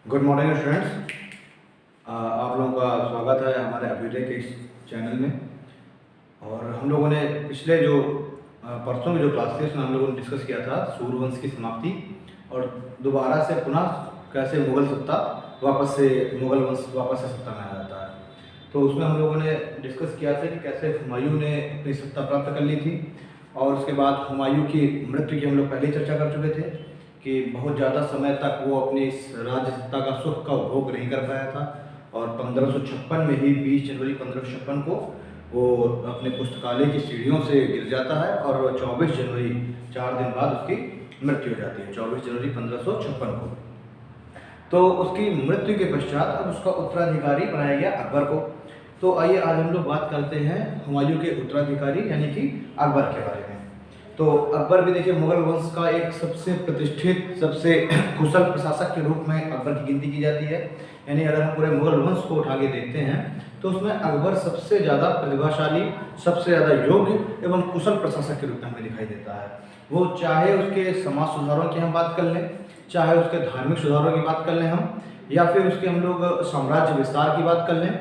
Good morning students. आप लोगों का स्वागत है हमारे अभ्युदय के इस चैनल में। और हम लोगों ने पिछले जो परसों में जो क्लास थी उसमें हम लोगों ने डिस्कस किया था सूर्यवंश की समाप्ति और दोबारा से पुनः कैसे मुगल सत्ता मुगल वंश वापस से सत्ता में आ जाता है। तो उसमें हम लोगों ने डिस्कस किया था कि कैसे हुमायूं ने अपनी सत्ता प्राप्त कर ली थी और उसके बाद हुमायूं की मृत्यु की हम लोग पहले ही चर्चा कर चुके थे कि बहुत ज़्यादा समय तक वो अपनी इस राज्य सत्ता का सुख का उपभोग नहीं कर पाया था और 1556 में ही 20 जनवरी 1556 को वो अपने पुस्तकालय की सीढ़ियों से गिर जाता है और 24 जनवरी 4 दिन बाद उसकी मृत्यु हो जाती है, 24 जनवरी 1556 को। तो उसकी मृत्यु के पश्चात अब उसका उत्तराधिकारी बनाया गया अकबर को। तो आइए आज हम लोग बात करते हैं हुमायूं के उत्तराधिकारी यानी कि अकबर के बारे में। तो अकबर भी देखिए मुगल वंश का एक सबसे प्रतिष्ठित सबसे कुशल प्रशासक के रूप में अकबर की गिनती की जाती है। यानी अगर हम पूरे मुगल वंश को उठा के देखते हैं तो उसमें अकबर सबसे ज़्यादा प्रतिभाशाली, सबसे ज़्यादा योग्य एवं कुशल प्रशासक के रूप में हमें दिखाई देता है। वो चाहे उसके समाज सुधारों की हम बात कर लें, चाहे उसके धार्मिक सुधारों की बात कर लें हम, या फिर उसके हम लोग साम्राज्य विस्तार की बात कर लें,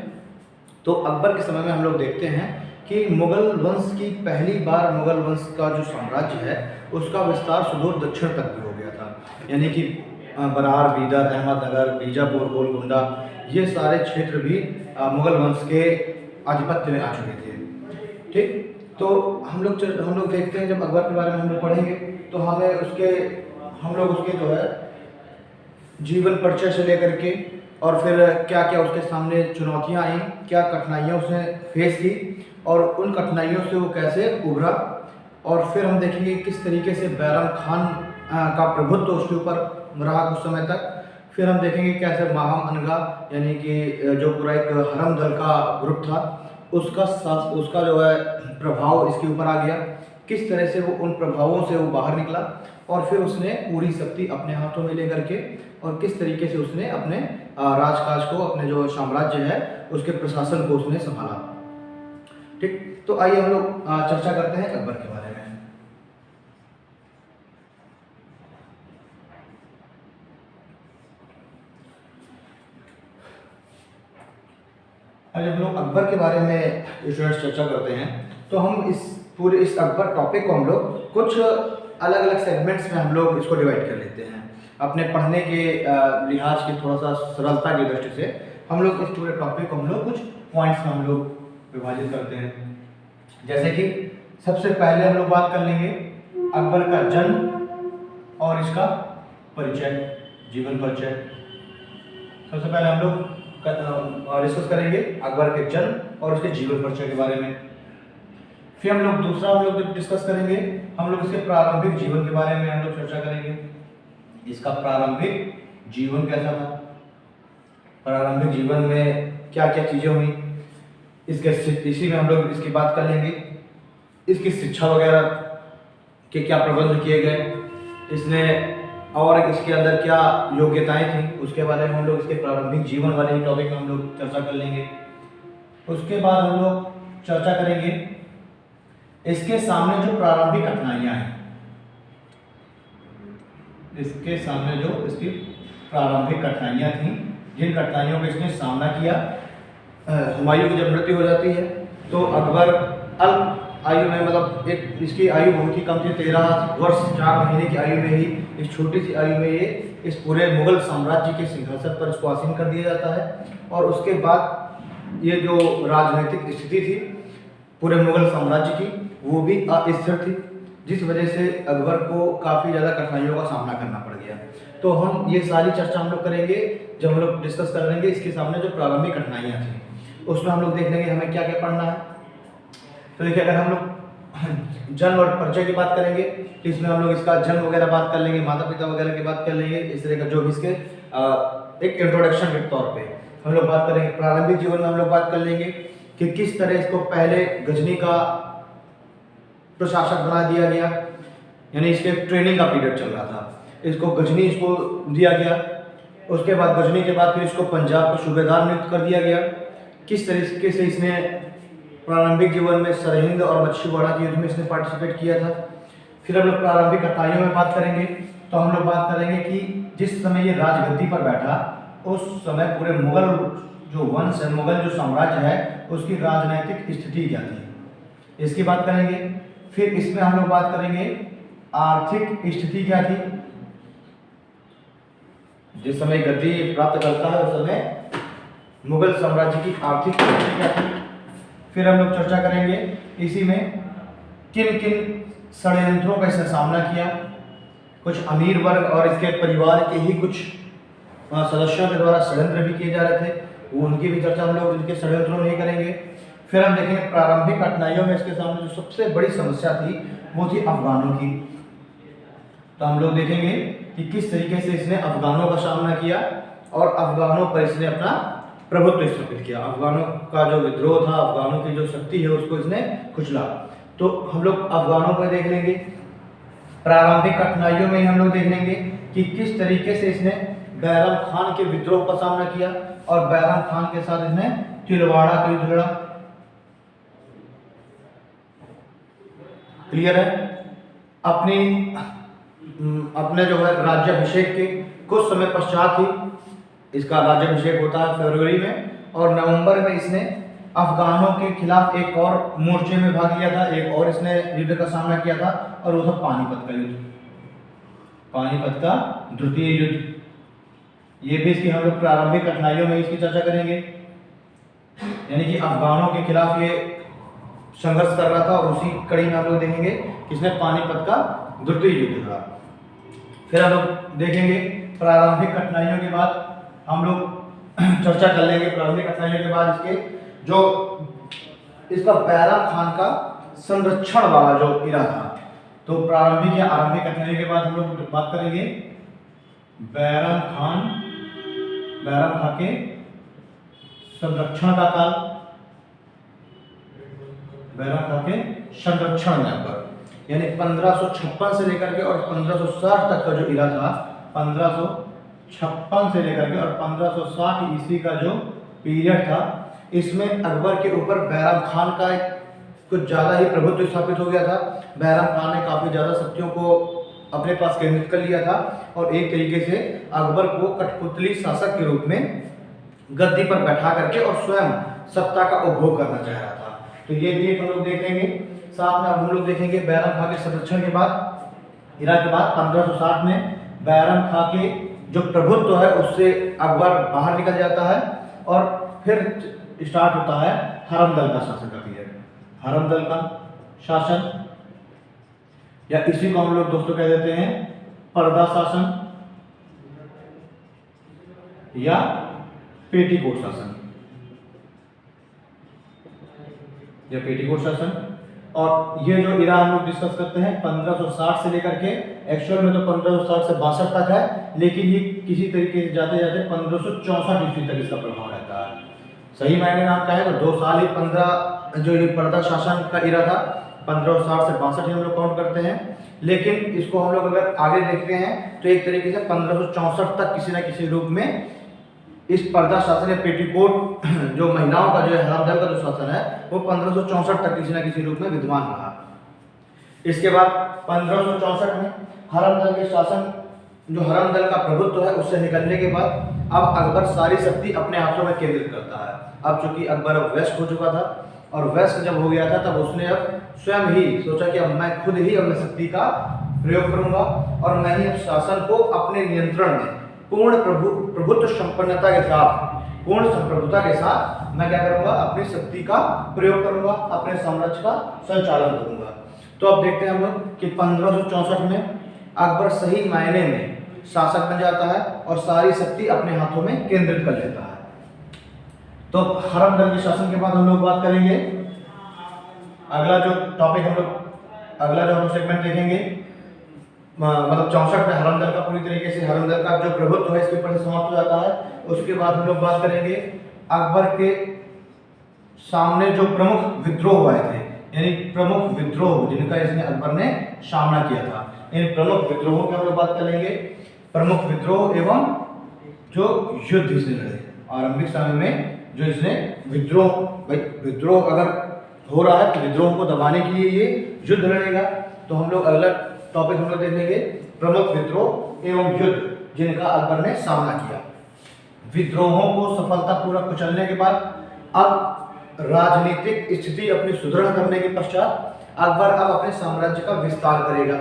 तो अकबर के समय में हम लोग देखते हैं कि मुगल वंश की पहली बार मुगल वंश का जो साम्राज्य है उसका विस्तार सुदूर दक्षिण तक भी हो गया था। यानी कि बरार, बीदर, अहमदनगर, बीजापुर, गोलकुंडा, ये सारे क्षेत्र भी मुगल वंश के आधिपत्य में आ चुके थे। ठीक, तो हम लोग देखते हैं जब अकबर के बारे में हम लोग पढ़ेंगे तो हम लोग उसके जो है जीवन परिचय से लेकर के और फिर क्या क्या उसके सामने चुनौतियां आई, क्या कठिनाइयां उसने फेस की और उन कठिनाइयों से वो कैसे उभरा, और फिर हम देखेंगे किस तरीके से बैरम खान का प्रभुत्व उसके ऊपर रहा कुछ समय तक। फिर हम देखेंगे कैसे माहम अनगा यानी कि जो पूरा एक हरम दल का ग्रुप था उसका जो है प्रभाव इसके ऊपर आ गया, किस तरह से वो उन प्रभावों से वो बाहर निकला और फिर उसने पूरी शक्ति अपने हाथों में लेकर के और किस तरीके से उसने अपने राजकाज को, अपने जो साम्राज्य है उसके प्रशासन को उसने संभाला। ठीक, तो आइए हम लोग चर्चा करते हैं अकबर के बारे में। आज हम लोग अकबर के बारे में स्टूडेंट्स चर्चा करते हैं तो हम इस अकबर टॉपिक को हम लोग कुछ अलग अलग सेगमेंट्स में हम लोग इसको डिवाइड कर लेते हैं। अपने पढ़ने के लिहाज की थोड़ा सा सरलता की दृष्टि से हम लोग इस पूरे टॉपिक को हम लोग कुछ पॉइंट्स में हम लोग विभाजित करते हैं। जैसे कि सबसे पहले हम लोग बात कर लेंगे अकबर का जन्म और इसका परिचय, जीवन परिचय। सबसे पहले हम लोग डिस्कस करेंगे अकबर के जन्म और उसके जीवन परिचय के बारे में। फिर हम लोग डिस्कस करेंगे हम लोग इसके प्रारंभिक जीवन के बारे में हम लोग चर्चा करेंगे। इसका प्रारंभिक जीवन कैसा था, प्रारंभिक जीवन में क्या क्या चीजें हुई, इसी में हम लोग इसकी बात कर लेंगे। इसकी शिक्षा वगैरह के क्या प्रबंध किए गए, इसने और इसके अंदर क्या योग्यताएं थी, उसके बारे में हम लोग इसके प्रारंभिक जीवन वाले टॉपिक में हम लोग चर्चा कर लेंगे। उसके बाद हम लोग चर्चा करेंगे इसके सामने जो प्रारंभिक कठिनाइयां हैं, इसके सामने जो इसकी प्रारंभिक कठिनाइयां थी, जिन कठिनाइयों का इसने सामना किया। हुमायूं की जब मृत्यु हो जाती है तो अकबर अल्प आयु में, मतलब इसकी आयु बहुत ही कम थी, 13 वर्ष 4 महीने की आयु में ही, इस छोटी सी आयु में ये इस पूरे मुगल साम्राज्य के सिंहासन पर इसको आसीन कर दिया जाता है। और उसके बाद ये जो राजनीतिक स्थिति थी पूरे मुगल साम्राज्य की वो भी अस्थिर थी, जिस वजह से अकबर को काफ़ी ज़्यादा कठिनाइयों का सामना करना पड़ गया। तो हम ये सारी चर्चा हम लोग करेंगे जब हम लोग डिस्कस कर लेंगे इसके सामने जो प्रारंभिक कठिनाइयाँ थी, उसमें हम लोग देख लेंगे हमें क्या क्या पढ़ना है। तो देखिए अगर हम लोग जन्म और परिचय की बात करेंगे तो इसमें हम लोग इसका जन्म वगैरह बात कर लेंगे, माता पिता वगैरह की बात कर लेंगे, इस तरह का जो भी इसके एक इंट्रोडक्शन के तौर पे हम लोग बात करेंगे। प्रारंभिक जीवन में हम लोग बात कर लेंगे कि किस तरह इसको पहले गजनी का प्रशासक बना दिया गया, यानी इसके ट्रेनिंग का पीरियड चल रहा था, इसको गजनी इसको दिया गया। उसके बाद गजनी के बाद फिर इसको पंजाब का सूबेदार नियुक्त कर दिया गया। किस तरीके से इसने प्रारंभिक जीवन में सरहिंद और मच्छीवाड़ा के युद्ध में इसने पार्टिसिपेट किया था। फिर हम लोग प्रारंभिक कठिनाइयों में बात करेंगे तो हम लोग बात करेंगे कि जिस समय ये राजगद्दी पर बैठा उस समय पूरे मुगल जो वंश है, मुगल जो साम्राज्य है, उसकी राजनीतिक स्थिति क्या थी, इसकी बात करेंगे। फिर इसमें हम लोग बात करेंगे आर्थिक स्थिति क्या थी, जिस समय गद्दी प्राप्त करता है उस समय मुगल साम्राज्य की आर्थिक स्थिति क्या थी। फिर हम लोग चर्चा करेंगे इसी में किन किन षड्यंत्रों का इसने सामना किया, कुछ अमीर वर्ग और इसके परिवार के ही कुछ सदस्यों के द्वारा षड्यंत्र भी किए जा रहे थे, वो उनकी भी चर्चा हम लोग इनके षड्यंत्रों नहीं करेंगे। फिर हम देखेंगे प्रारंभिक कठिनाइयों में इसके सामने जो सबसे बड़ी समस्या थी वो थी अफगानों की। तो हम लोग देखेंगे कि किस तरीके से इसने अफगानों का सामना किया और अफगानों पर इसने अपना प्रभुत्व स्थापित किया। अफगानों का जो विद्रोह था, अफगानों की जो शक्ति है उसको इसने कुचला। तो हम लोग अफगानों पर देख लेंगे, प्रारंभिक कठिनाइयों में हम लोग देख लेंगे कि किस तरीके से इसने बैरम खान के विद्रोह का सामना किया और बैरम खान के साथ इसने तिलवाड़ा का युद्ध लड़ा। क्लियर है। अपने जो है राज्याभिषेक के कुछ समय पश्चात ही इसका राज्याभिषेक होता है फरवरी में, और नवंबर में इसने अफगानों के खिलाफ एक और मोर्चे में भाग लिया था, एक और इसने युद्ध का सामना किया था और वो था पानीपत का युद्ध, पानीपत का द्वितीय युद्ध। ये भी इसकी हम लोग प्रारंभिक कठिनाइयों में इसकी चर्चा करेंगे, यानी कि अफगानों के खिलाफ ये संघर्ष कर रहा था और उसी कड़ी में हम लोग देखेंगे किसने पानीपत का द्वितीय युद्ध लड़ा। फिर हम लोग देखेंगे प्रारंभिक कठिनाइयों के बाद हम लोग चर्चा कर लेंगे, प्रारंभिक कठिनाइयों के बाद इसके जो इसका बैरम खान का संरक्षण वाला जो इरा था। तो प्रारंभिक या आरंभिक कठिनाइयों के बाद हम लोग बात करेंगे बैरम खान के संरक्षण का काल, बैरम खान के संरक्षण में पर यानी 1556 से लेकर के और 1560 तक का जो इरा था, 1556 से लेकर के और 1560 ईस्वी का जो पीरियड था, इसमें अकबर के ऊपर बैरम खान का कुछ ज़्यादा ही प्रभुत्व स्थापित हो गया था। बैरम खान ने काफ़ी ज़्यादा शक्तियों को अपने पास केंद्रित कर लिया था और एक तरीके से अकबर को कठपुतली शासक के रूप में गद्दी पर बैठा करके और स्वयं सत्ता का उपभोग करना चाह रहा था। तो ये भी हम लोग देख लेंगे। साथ में अब हम लोग देखेंगे बैरम खान के संरक्षण के बाद, इरा के बाद 1560 में बैरम खान के जो प्रभुत्व है उससे अकबर बाहर निकल जाता है और फिर स्टार्ट होता है हरमदल का शासन का पीरियड। हरमदल का शासन या इसी को हम लोग दोस्तों कह देते हैं पर्दा शासन या पेटीकोट शासन या पेटीकोट शासन। और ये जो इरा हम लोग डिस्कस करते हैं 1560 से लेकर के, एक्चुअल में तो 1560 से 62 तक है, लेकिन ये किसी तरीके से जाते जाते 1564 ईस्वी तक इसका प्रभाव रहता है। सही मायने में आप कहें तो 2 साल ही 15 जो ये पर्दा शासन का इरा था 1560 से 62 हम लोग काउंट करते हैं, लेकिन इसको हम लोग अगर आगे देखते हैं तो एक तरीके से 1564 तक किसी न किसी रूप में इस पर्दा शासन या पेटीकोट जो महिलाओं का जो है हरमदल का जो शासन है वो 1564 तक किसी न किसी रूप में विद्यमान रहा। इसके बाद 1564 में हरमदल के शासन जो हरमदल का प्रभुत्व है उससे निकलने के बाद अब अकबर सारी शक्ति अपने हाथों में केंद्रित करता है। अब चूंकि अकबर अब वयस्क हो चुका था और वयस्क जब हो गया था तब उसने अब स्वयं ही सोचा कि अब मैं खुद ही अपनी शक्ति का प्रयोग करूंगा और मैं ही अब शासन को अपने नियंत्रण में पूर्ण प्रभुत्व संपन्नता के साथ, पूर्ण संप्रभुता के साथ मैं क्या करूंगा, अपनी शक्ति का प्रयोग करूंगा, अपने साम्राज्य का संचालन करूंगा। तो अब देखते हैं हम लोग कि 1564 में अकबर सही मायने में शासक बन जाता है और सारी शक्ति अपने हाथों में केंद्रित कर लेता है। तो हरमदल के शासन के बाद हम लोग बात करेंगे अगला जो टॉपिक हम लोग सेगमेंट देखेंगे, मतलब 64 में हरमदल का पूरी तरीके से हरमदल का जो प्रभुत्व है इसके ऊपर से समाप्त हो जाता है। उसके बाद हम लोग बात करेंगे अकबर के सामने जो प्रमुख विद्रोह हुए थे, यानी प्रमुख विद्रोह जिनका इसने अकबर ने सामना किया था, इन प्रमुख विद्रोहों की हम लोग बात करेंगे। प्रमुख विद्रोह एवं जो युद्ध इसने लड़े आरंभिक समय में, जो इसने विद्रोह अगर हो रहा है तो विद्रोह को दबाने के लिए ये युद्ध लड़ेगा। तो हम लोग अगला टॉपिक हम लोग देख लेंगे प्रमुख विद्रोह एवं युद्ध जिनका अकबर ने सामना किया। विद्रोहों को सफलतापूर्वक कुचलने के बाद अब राजनीतिक स्थिति अपनी सुदृढ़ करने के पश्चात अकबर अब अपने साम्राज्य का विस्तार करेगा।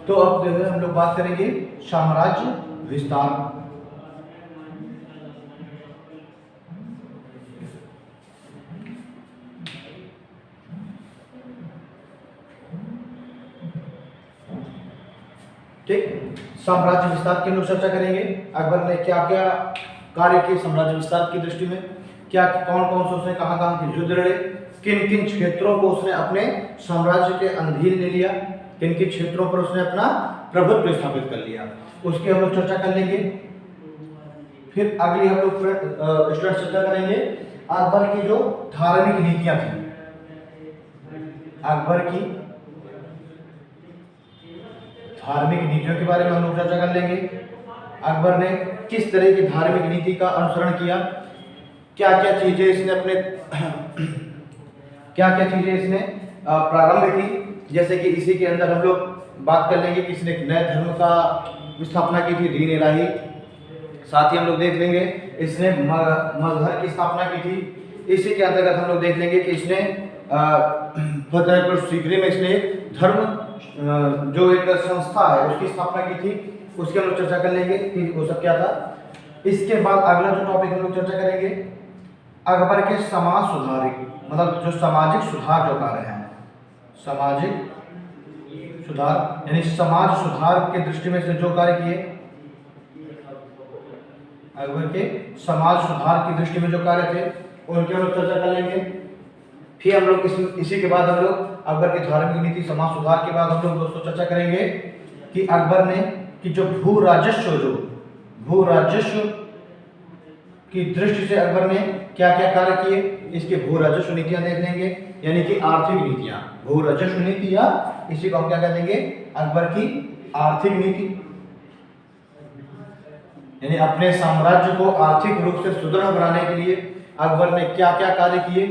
तो अब जो है हम लोग बात करेंगे साम्राज्य विस्तार। ठीक, साम्राज्य विस्तार की हम लोग चर्चा करेंगे। अकबर ने क्या क्या कार्य किए साम्राज्य विस्तार की दृष्टि में, क्या कौन कौन से उसने कहां कहां के युद्ध लड़े, किन किन क्षेत्रों को उसने अपने साम्राज्य के अधीन ले लिया, किन किन क्षेत्रों पर उसने अपना प्रभुत्व स्थापित कर लिया, उसकी हम लोग चर्चा कर लेंगे। फिर अगली हम लोग स्टूडेंट चर्चा करेंगे अकबर की जो धार्मिक नीतियां थी, अकबर की धार्मिक नीतियों के बारे में हम लोग चर्चा कर लेंगे। अकबर ने किस तरह की धार्मिक नीति का अनुसरण किया, क्या क्या चीजें इसने अपने क्या क्या चीजें इसने प्रारंभ की, जैसे कि इसी के अंदर हम लोग बात कर लेंगे कि इसने एक नए धर्म का स्थापना की थी, दीन इलाही। साथ ही हम लोग देख लेंगे इसने मजहर की स्थापना की थी। इसी के अंतर्गत हम लोग देख लेंगे कि इसने फतेहपुर सीकरी में इसने एक धर्म जो एक संस्था है उसकी स्थापना की थी, उसकी हम लोग चर्चा कर लेंगे कि वो सब क्या था। इसके बाद अगला जो टॉपिक हम लोग चर्चा करेंगे अकबर के समाज सुधारिक, मतलब जो सामाजिक सुधार जो कार्य हैं, सामाजिक सुधार यानी समाज सुधार के दृष्टि में से जो कार्य किए, अकबर के समाज सुधार की दृष्टि में जो कार्य थे उनकी हम लोग चर्चा कर लेंगे। फिर हम लोग इसी के बाद हम लोग अकबर की धार्मिक नीति समाज सुधार के बाद हम लोग दोस्तों चर्चा करेंगे कि अकबर ने कि जो भू राजस्व की दृष्टि से अकबर ने क्या क्या कार्य किए, इसके भू राजस्व नीतियां देख लेंगे, यानी कि आर्थिक नीतियां, भू राजस्व नीति या इसी को हम क्या कह देंगे अकबर की आर्थिक नीति, यानी अपने साम्राज्य को आर्थिक रूप से सुदृढ़ बनाने के लिए अकबर ने क्या क्या कार्य किए।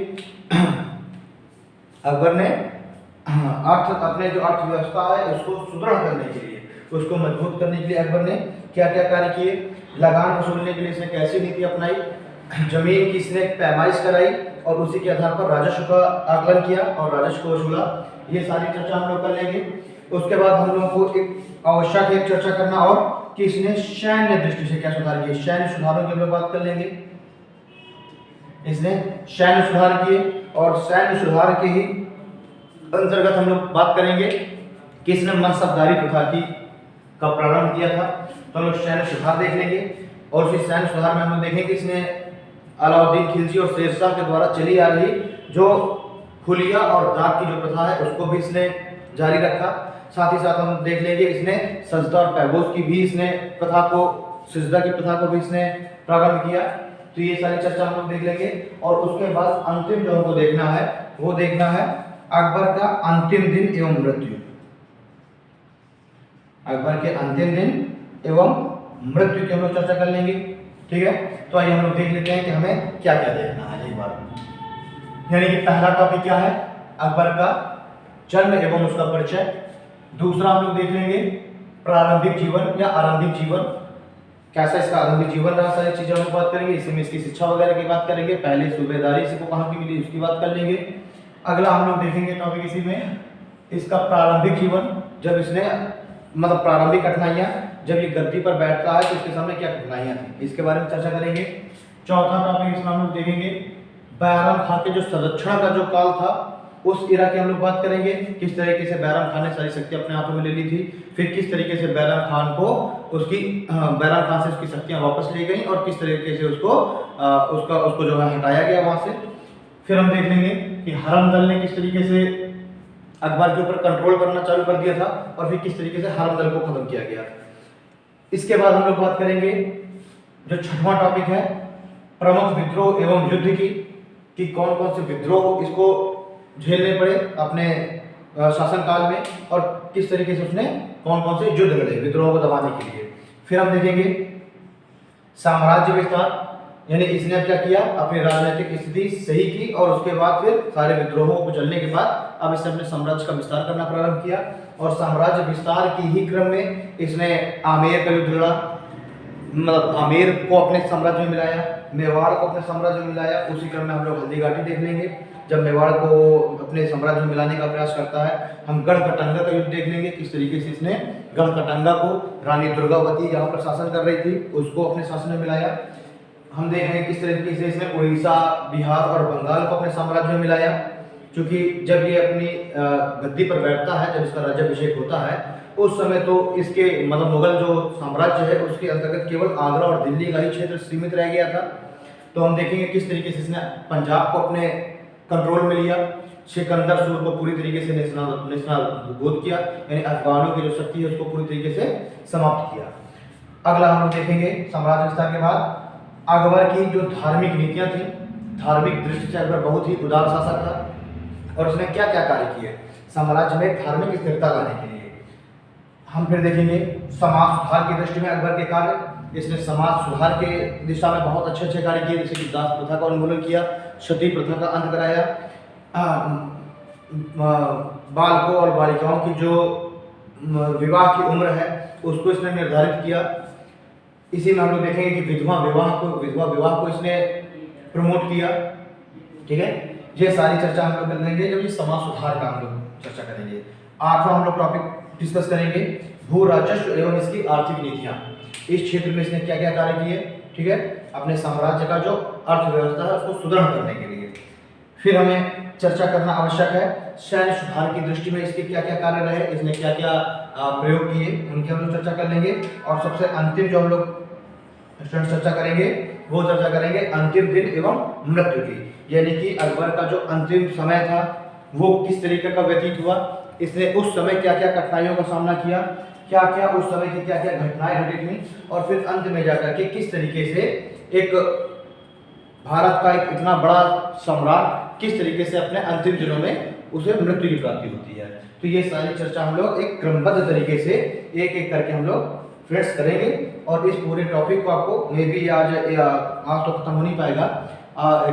अकबर ने अपने जो अर्थव्यवस्था है उसको सुदृढ़ करने के लिए, उसको मजबूत करने के लिए अकबर ने क्या क्या कार्य किए, लगान वसूलने के लिए इसने कैसी नीति अपनाई, जमीन की इसने पैमाइश कराई और उसी के आधार पर राजस्व का आकलन किया और राजस्व को वसूला। ये सारी चर्चा हम लोग कर लेंगे। उसके बाद हम लोगों को एक आवश्यक एक चर्चा करना और कि इसने सैन्य दृष्टि से क्या सुधार किए, सैन्य सुधारों की हम लोग बात कर लेंगे। इसने सैन्य सुधार किए और सैन्य सुधार के ही अंतर्गत हम लोग बात करेंगे कि इसने मनसबदारी प्रथा का प्रारंभ किया था, तो हम लोग सैन्य सुधार देख लेंगे। और उसी सैन्य सुधार में हम लोग देखेंगे कि इसने अलाउद्दीन खिलजी और शेरशाह के द्वारा चली आ रही जो हुलिया और दाग की जो प्रथा है उसको भी इसने जारी रखा। साथ ही साथ हम देख लेंगे इसने सजदा और पैगोज की भी इसने प्रथा को, सजदा की प्रथा को भी इसने प्रारंभ किया। तो ये सारी चर्चा हम लोग देख लेंगे। और उसके बाद अंतिम जो हमको देखना है वो देखना है अकबर का अंतिम दिन एवं मृत्यु, अकबर के अंतिम दिन एवं मृत्यु की हम लोग चर्चा कर लेंगे। ठीक है, तो आइए हम लोग देख लेते हैं कि हमें क्या क्या देखना है एक बार। यानी कि पहला टॉपिक क्या है, अकबर का जन्म एवं उसका परिचय। दूसरा हम लोग देख लेंगे प्रारंभिक जीवन या आरंभिक जीवन, कैसा इसका आरंभिक जीवन रहा, सारी चीजें हम बात करेंगे। इसमें इसकी शिक्षा वगैरह की बात करेंगे, पहले सूबेदारी इसको कहाँ की मिली उसकी बात कर लेंगे। अगला हम लोग देखेंगे टॉपिक इसी में इसका प्रारंभिक जीवन, जब इसने मतलब प्रारंभिक कठिनाइयां, जब ये गद्दी पर बैठता है तो इसके सामने क्या कठिनाइयां थी, इसके बारे में चर्चा करेंगे। चौथा टॉपिक इसमें हम लोग देखेंगे बैरम खां के जो संरक्षण का जो काल था उस इरा की हम लोग बात करेंगे, किस तरीके से बैरम खान ने सारी शक्ति अपने हाथों में ले ली थी, फिर किस तरीके से बैरम खान को बैरम खान से उसकी शक्तियां वापस ली गई और किस तरीके से उसको जो है हटाया गया वहां से। फिर हम देख लेंगे कि हरमदल ने किस तरीके से अकबर के ऊपर कंट्रोल करना चालू कर दिया था और फिर किस तरीके से हरमदल को खत्म किया गया। इसके बाद हम लोग बात करेंगे जो छठवां टॉपिक है प्रमुख विद्रोह एवं युद्ध की, कि कौन कौन से विद्रोह इसको झेलने पड़े अपने शासनकाल में और किस तरीके से उसने कौन कौन से युद्ध लड़े विद्रोह को दबाने के लिए। फिर हम देखेंगे साम्राज्य विस्तार, यानी इसने क्या किया, अपनी राजनीतिक स्थिति सही की और उसके बाद फिर सारे विद्रोहों को कुचलने के बाद अब इसने अपने साम्राज्य का विस्तार करना प्रारंभ किया और साम्राज्य विस्तार की ही क्रम में इसने आमेर का युद्ध लड़ा, मतलब आमेर को अपने साम्राज्य में मिलाया, मेवाड़ को अपने साम्राज्य में मिलाया। उसी क्रम में हम लोग हल्दीघाटी देख लेंगे, जब मेवाड़ को अपने साम्राज्य में मिलाने का प्रयास करता है। हम गढ़कटंगा का युद्ध देख लेंगे, किस तरीके से इसने गढ़कटंगा को, रानी दुर्गावती जहाँ पर शासन कर रही थी, उसको अपने शासन में मिलाया। हम देख रहे हैं किस तरीके से इसने उड़ीसा, बिहार और बंगाल को अपने साम्राज्य में मिलाया। क्योंकि जब ये अपनी गद्दी पर बैठता है, जब इसका राज्याभिषेक होता है, उस समय तो इसके मतलब मुगल जो साम्राज्य है उसके अंतर्गत केवल आगरा और दिल्ली का ही क्षेत्र सीमित रह गया था। तो हम देखेंगे किस तरीके से इसने पंजाब को अपने कंट्रोल में लिया, सिकंदर सूर को पूरी तरीके से निस्नाबूद किया, यानी अफगानों की जो शक्ति है उसको पूरी तरीके से समाप्त किया। अगला हम लोग देखेंगे साम्राज्य विस्तार के बाद अकबर की जो धार्मिक नीतियां थी, धार्मिक दृष्टि से अकबर बहुत ही उदार शासक था और उसने क्या क्या कार्य किए साम्राज्य में धार्मिक स्थिरता लाने के लिए। हम फिर देखेंगे समाज सुधार की दृष्टि में अकबर के कार्य। इसने समाज सुधार के दिशा में बहुत अच्छे अच्छे कार्य किए, जैसे कि दास प्रथा का उन्मूलन किया, सती प्रथा का अंत कराया, बालकों और बालिकाओं की जो विवाह की उम्र है उसको इसने निर्धारित किया। इसी में हम लोग देखेंगे कि विधवा विवाह को इसने प्रमोट किया। ठीक है, ये सारी चर्चा हम लोग कर लेंगे जब ये समाज सुधार का हम लोग चर्चा करेंगे। आठवां हम लोग टॉपिक डिस्कस करेंगे भू राजस्व एवं इसकी आर्थिक नीतियां। इस क्षेत्र में इसने क्या क्या कार्य किए, ठीक है, अपने साम्राज्य का जो अर्थव्यवस्था है उसको सुदृढ़ करने के लिए। फिर हमें चर्चा करना आवश्यक है सैन्य सुधार की दृष्टि में इसके क्या क्या कार्य रहे, इसने क्या क्या प्रयोग किए, उनकी हम लोग चर्चा कर लेंगे। और सबसे अंतिम जो हम लोग स्टूडेंट चर्चा करेंगे वो चर्चा करेंगे अंतिम दिन एवं मृत्यु की, यानी कि अकबर का जो अंतिम समय था वो किस तरीके का व्यतीत हुआ, इसने उस समय क्या क्या कठिनाइयों का सामना किया, क्या क्या उस समय की क्या क्या घटनाएं घटित हुई, और फिर अंत में जाकर के किस तरीके से एक भारत का एक इतना बड़ा सम्राट किस तरीके से अपने अंतिम दिनों में उसे मृत्यु की प्राप्ति होती है। तो ये सारी चर्चा हम लोग एक क्रमबद्ध तरीके से एक एक करके हम लोग फ्रेंड्स करेंगे। और इस पूरे टॉपिक को आपको मे बी आज तो खत्म हो नहीं पाएगा,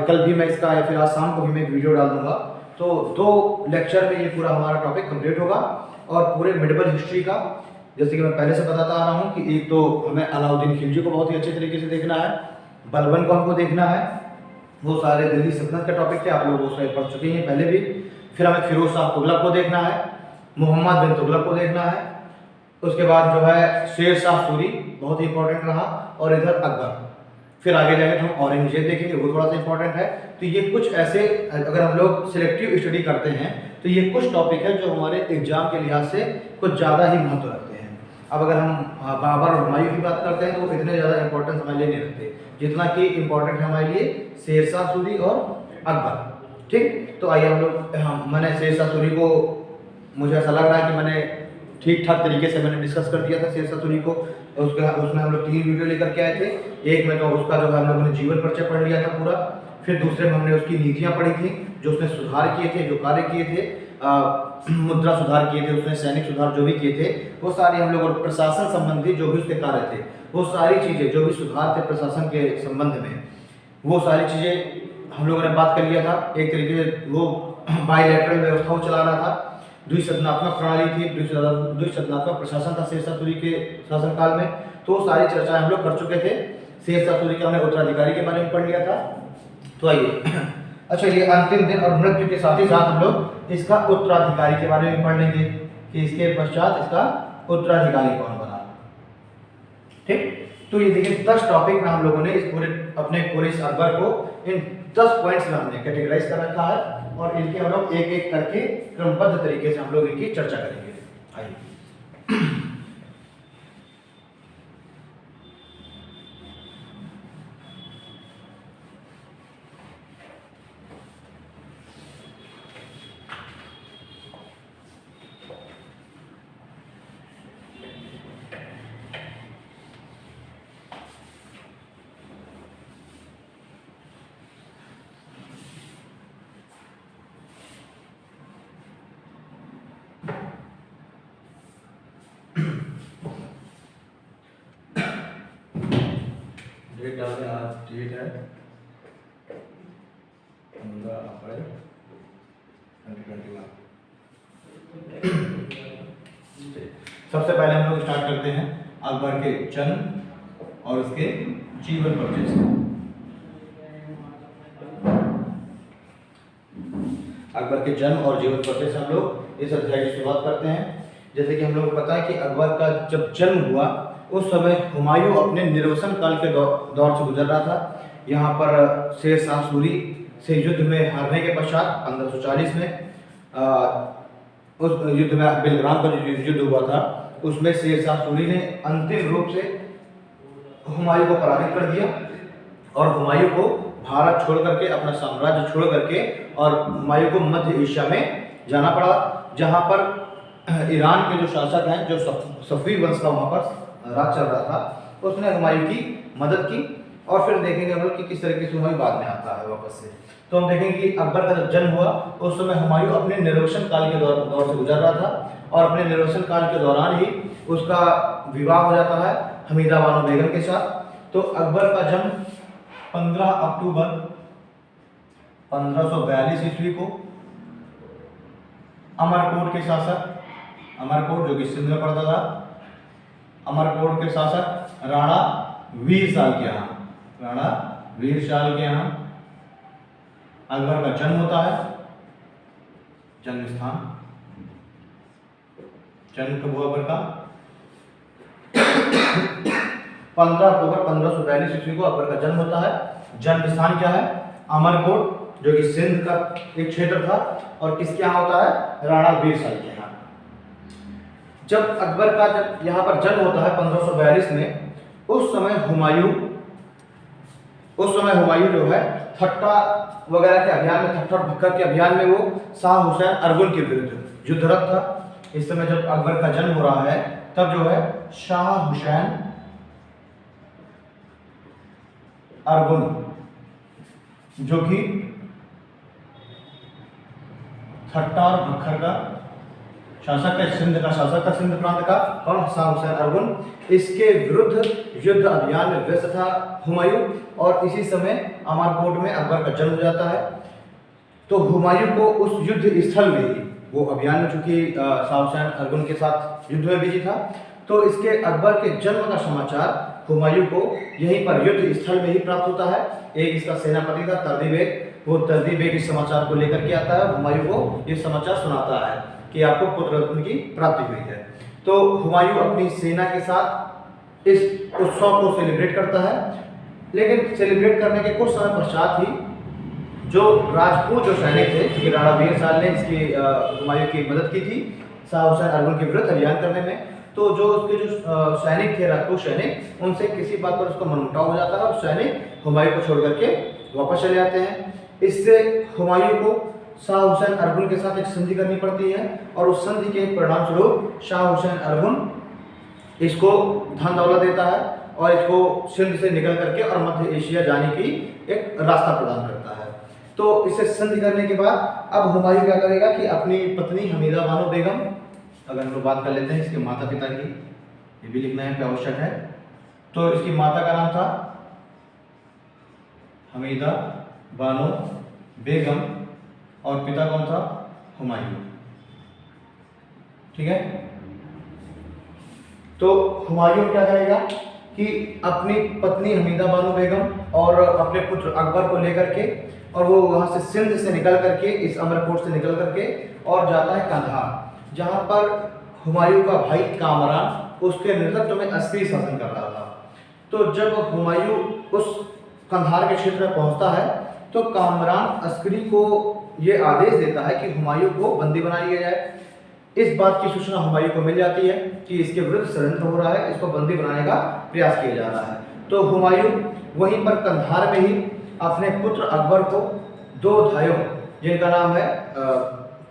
कल भी मैं इसका या फिर आज शाम को भी मैं एक वीडियो डाल दूंगा। तो 2 लेक्चर में ये पूरा हमारा टॉपिक कंप्लीट होगा। और पूरे मिडिवल हिस्ट्री का जैसे कि मैं पहले से बताता आ रहा हूँ कि एक तो हमें अलाउद्दीन खिलजी को बहुत ही अच्छे तरीके से देखना है, बलबन को हमको देखना है, वो सारे दिल्ली सल्तनत के टॉपिक थे, आप लोग वो सारे पढ़ चुके हैं पहले भी। फिर हमें फिरोज शाह तुगलक को देखना है, मोहम्मद बिन तुगलक को देखना है, उसके बाद जो है शेर शाह सूरी बहुत ही इंपॉर्टेंट रहा, और इधर अकबर। फिर आगे जाके तो हम औरंगजेब देखेंगे, वो थोड़ा सा इंपॉर्टेंट है। तो ये कुछ ऐसे अगर हम लोग सिलेक्टिव स्टडी करते हैं तो ये कुछ टॉपिक है जो हमारे एग्जाम के लिहाज से कुछ ज़्यादा ही महत्व रखते हैं। अब अगर हम बाबर और हुमायूं की बात करते हैं तो वो इतने ज़्यादा इंपॉर्टेंस हमारे लिए नहीं रखते जितना कि इंपॉर्टेंट है हमारे लिए शेर शाह सूरी और अकबर। ठीक, तो आइए हम लोग मैंने शेर शाह सूरी को, मुझे ऐसा लग रहा है कि मैंने ठीक ठाक तरीके से मैंने डिस्कस कर दिया था शेर शाह सूरी को। उसमें हम लोग 3 वीडियो लेकर के आए थे। एक में तो उसका जो है हम लोगों ने जीवन परिचय पढ़ लिया था पूरा, फिर दूसरे में हमने उसकी नीतियां पढ़ी थी जो उसने सुधार किए थे, जो कार्य किए थे, मुद्रा सुधार किए थे उसने, सैनिक सुधार जो भी किए थे वो सारे हम लोग, और प्रशासन संबंधी जो भी उसके कार्य थे वो सारी चीज़ें जो भी सुधार थे प्रशासन के संबंध में, वो सारी चीज़ें हम लोगों ने बात कर लिया था। एक तरीके से वो बायलैटरल व्यवस्था को चला रहा था, द्विसदनात्मक प्रणाली थी, द्विसदनात्मक प्रशासन था शेर शाह सूरी के शासनकाल में। तो सारी चर्चाएं हम लोग कर चुके थे। शेर शाह सूरी के हमने उत्तराधिकारी के बारे में पढ़ लिया था। तो आइए अच्छा, ये अंतिम दिन और मृत्यु के साथ ही साथ हम लोग इसका उत्तराधिकारी के बारे में पढ़ लेंगे कि इसके पश्चात इसका उत्तराधिकारी कौन बना। ठीक, तो ये देखिए 10 टॉपिक में हम लोगों ने इस पूरे अपने पूरे इस अकबर को इन 10 पॉइंट्स में हमने कैटेगराइज कर रखा है, और इनके हम लोग एक एक करके क्रमबद्ध तरीके से हम लोग इनकी चर्चा करेंगे। आइए डेट डाल दें, आज डेट है 15 अप्रैल 2021। सबसे पहले हम लोग स्टार्ट करते हैं अकबर के जन्म और उसके जीवन परिचय से। अकबर के जन्म और जीवन परिचय से हम लोग इस अध्याय की शुरुआत करते हैं। जैसे कि हम लोग को पता है कि अकबर का जब जन्म हुआ उस समय हुमायूं अपने निर्वसन काल के दौर से गुजर रहा था। यहाँ पर शेर शाह सूरी से युद्ध में हारने के पश्चात 1540 में उस युद्ध में बेलग्राम पर युद्ध हुआ था, उसमें शेर शाह सूरी ने अंतिम रूप से हुमायूं को पराजित कर दिया और हुमायूं को भारत छोड़ करके, अपना साम्राज्य छोड़ करके, और हुमायूं को मध्य एशिया में जाना पड़ा, जहां पर ईरान के जो शासक हैं, जो सफवी वंश का वहां पर राज चल रहा था, उसने हुमायूं की मदद की। और फिर देखेंगे हम लोग कि किस तरीके से हुमायूं बाद में आता है वापस से। तो हम देखेंगे कि अकबर का जब जन्म हुआ उस समय हुमायूं अपने निर्वसन काल के दौर से गुजर रहा था, और अपने निर्वसन काल के दौरान ही उसका विवाह हो जाता है हमीदा बानो बेगम के साथ। तो अकबर का जन्म 15 अक्टूबर 1542 ईस्वी को अमरकोट के शासक, अमरकोट जो कि सिंध में पड़ता था, अमरकोट के शासक राणा वीरशाल के यहाँ, राणा वीरशाल के यहाँ अकबर का जन्म होता है। जन्म स्थान, जन्म कब हुआ अकबर का? 15 अक्टूबर 1542 ईस्वी को अकबर का जन्म होता है। जन्म स्थान क्या है? अमरकोट, जो कि सिंध का एक क्षेत्र था, और किसके यहाँ होता है? राणा वीरशाल के यहाँ। जब अकबर का जब यहाँ पर जन्म होता है 1542 में, उस समय हुमायूं जो है ठट्टा वगैरह के अभियान में, ठट्टा और भक्कर के अभियान में वो शाह हुसैन अरगुन के विरुद्ध युद्धरत था। इस समय जब अकबर का जन्म हो रहा है तब जो है शाह हुसैन अरगुन, जो कि ठट्टा और भक्कर का शासक था, सिंध का शासक था, सिंध प्रांत का, और शाह हुसैन अरगुन, इसके विरुद्ध युद्ध अभियान में व्यस्त था हुमायूं। और इसी समय अमरकोट में अकबर का जन्म हो जाता है। तो हुमायूं को उस युद्ध स्थल में ही, वो अभियान में चूंकि शाह हुसैन अरगुन के साथ युद्ध में बिजी था, तो इसके अकबर के जन्म का समाचार हुमायूं को यहीं पर युद्ध स्थल में ही प्राप्त होता है। एक इसका सेनापति था तरदी बेग, वो तरदी बेग इस समाचार को लेकर के आता है, हुमायूं को ये समाचार सुनाता है कि आपको पुत्र रत्न की प्राप्ति हुई है। तो हुमायूं अपनी सेना के साथ इस उत्सव को सेलिब्रेट करता है, लेकिन सेलिब्रेट करने के कुछ समय पश्चात ही जो राजपूत जो सैनिक थे, क्योंकि राणा वीरशाल ने इसकी हुमायूं की मदद की थी शाह हुसैन अरगुन के विरुद्ध अभियान करने में, तो जो उसके जो सैनिक थे, राजपूत सैनिक, उनसे किसी बात पर उसका मनमुटाव हो जाता है और सैनिक हुमायूं को छोड़ करके वापस चले जाते हैं। इससे हुमायूं को शाह हुसैन अरगुन के साथ एक संधि करनी पड़ती है, और उस संधि के परिणाम स्वरूप शाह हुसैन अरगुन इसको धन दौलत देता है और इसको सिंध से निकल करके और मध्य एशिया जाने की एक रास्ता प्रदान करता है। तो इसे संधि करने के बाद अब हुमायूं क्या करेगा कि अपनी पत्नी हमीदा बानो बेगम, अगर हम लोग बात कर लेते हैं इसके माता पिता की, ये भी लिखना है आवश्यक है। तो इसकी माता का नाम था हमीदा बानो बेगम और पिता कौन था? हुमायूं। ठीक है। तो हुमायूं क्या करेगा कि अपनी पत्नी हमीदा बानो बेगम और अपने पुत्र अकबर को लेकर के, और वो वहां से सिंध से निकल करके, इस अमरकोट से निकल करके और जाता है कंधार, जहां पर हुमायूं का भाई कामरान उसके नेतृत्व में अस्करी शासन कर रहा था। तो जब हुमायूं उस कंधार के क्षेत्र में पहुंचता है तो कामरान अस्करी को ये आदेश देता है कि हुमायूं को बंदी बना लिया जाए। इस बात की सूचना हुमायूं को मिल जाती है कि इसके विरुद्ध षड्यंत्र हो रहा है, इसको बंदी बनाने का प्रयास किया जा रहा है। तो हुमायूं वहीं पर कंधार में ही अपने पुत्र अकबर को दो भाइयों, जिनका नाम है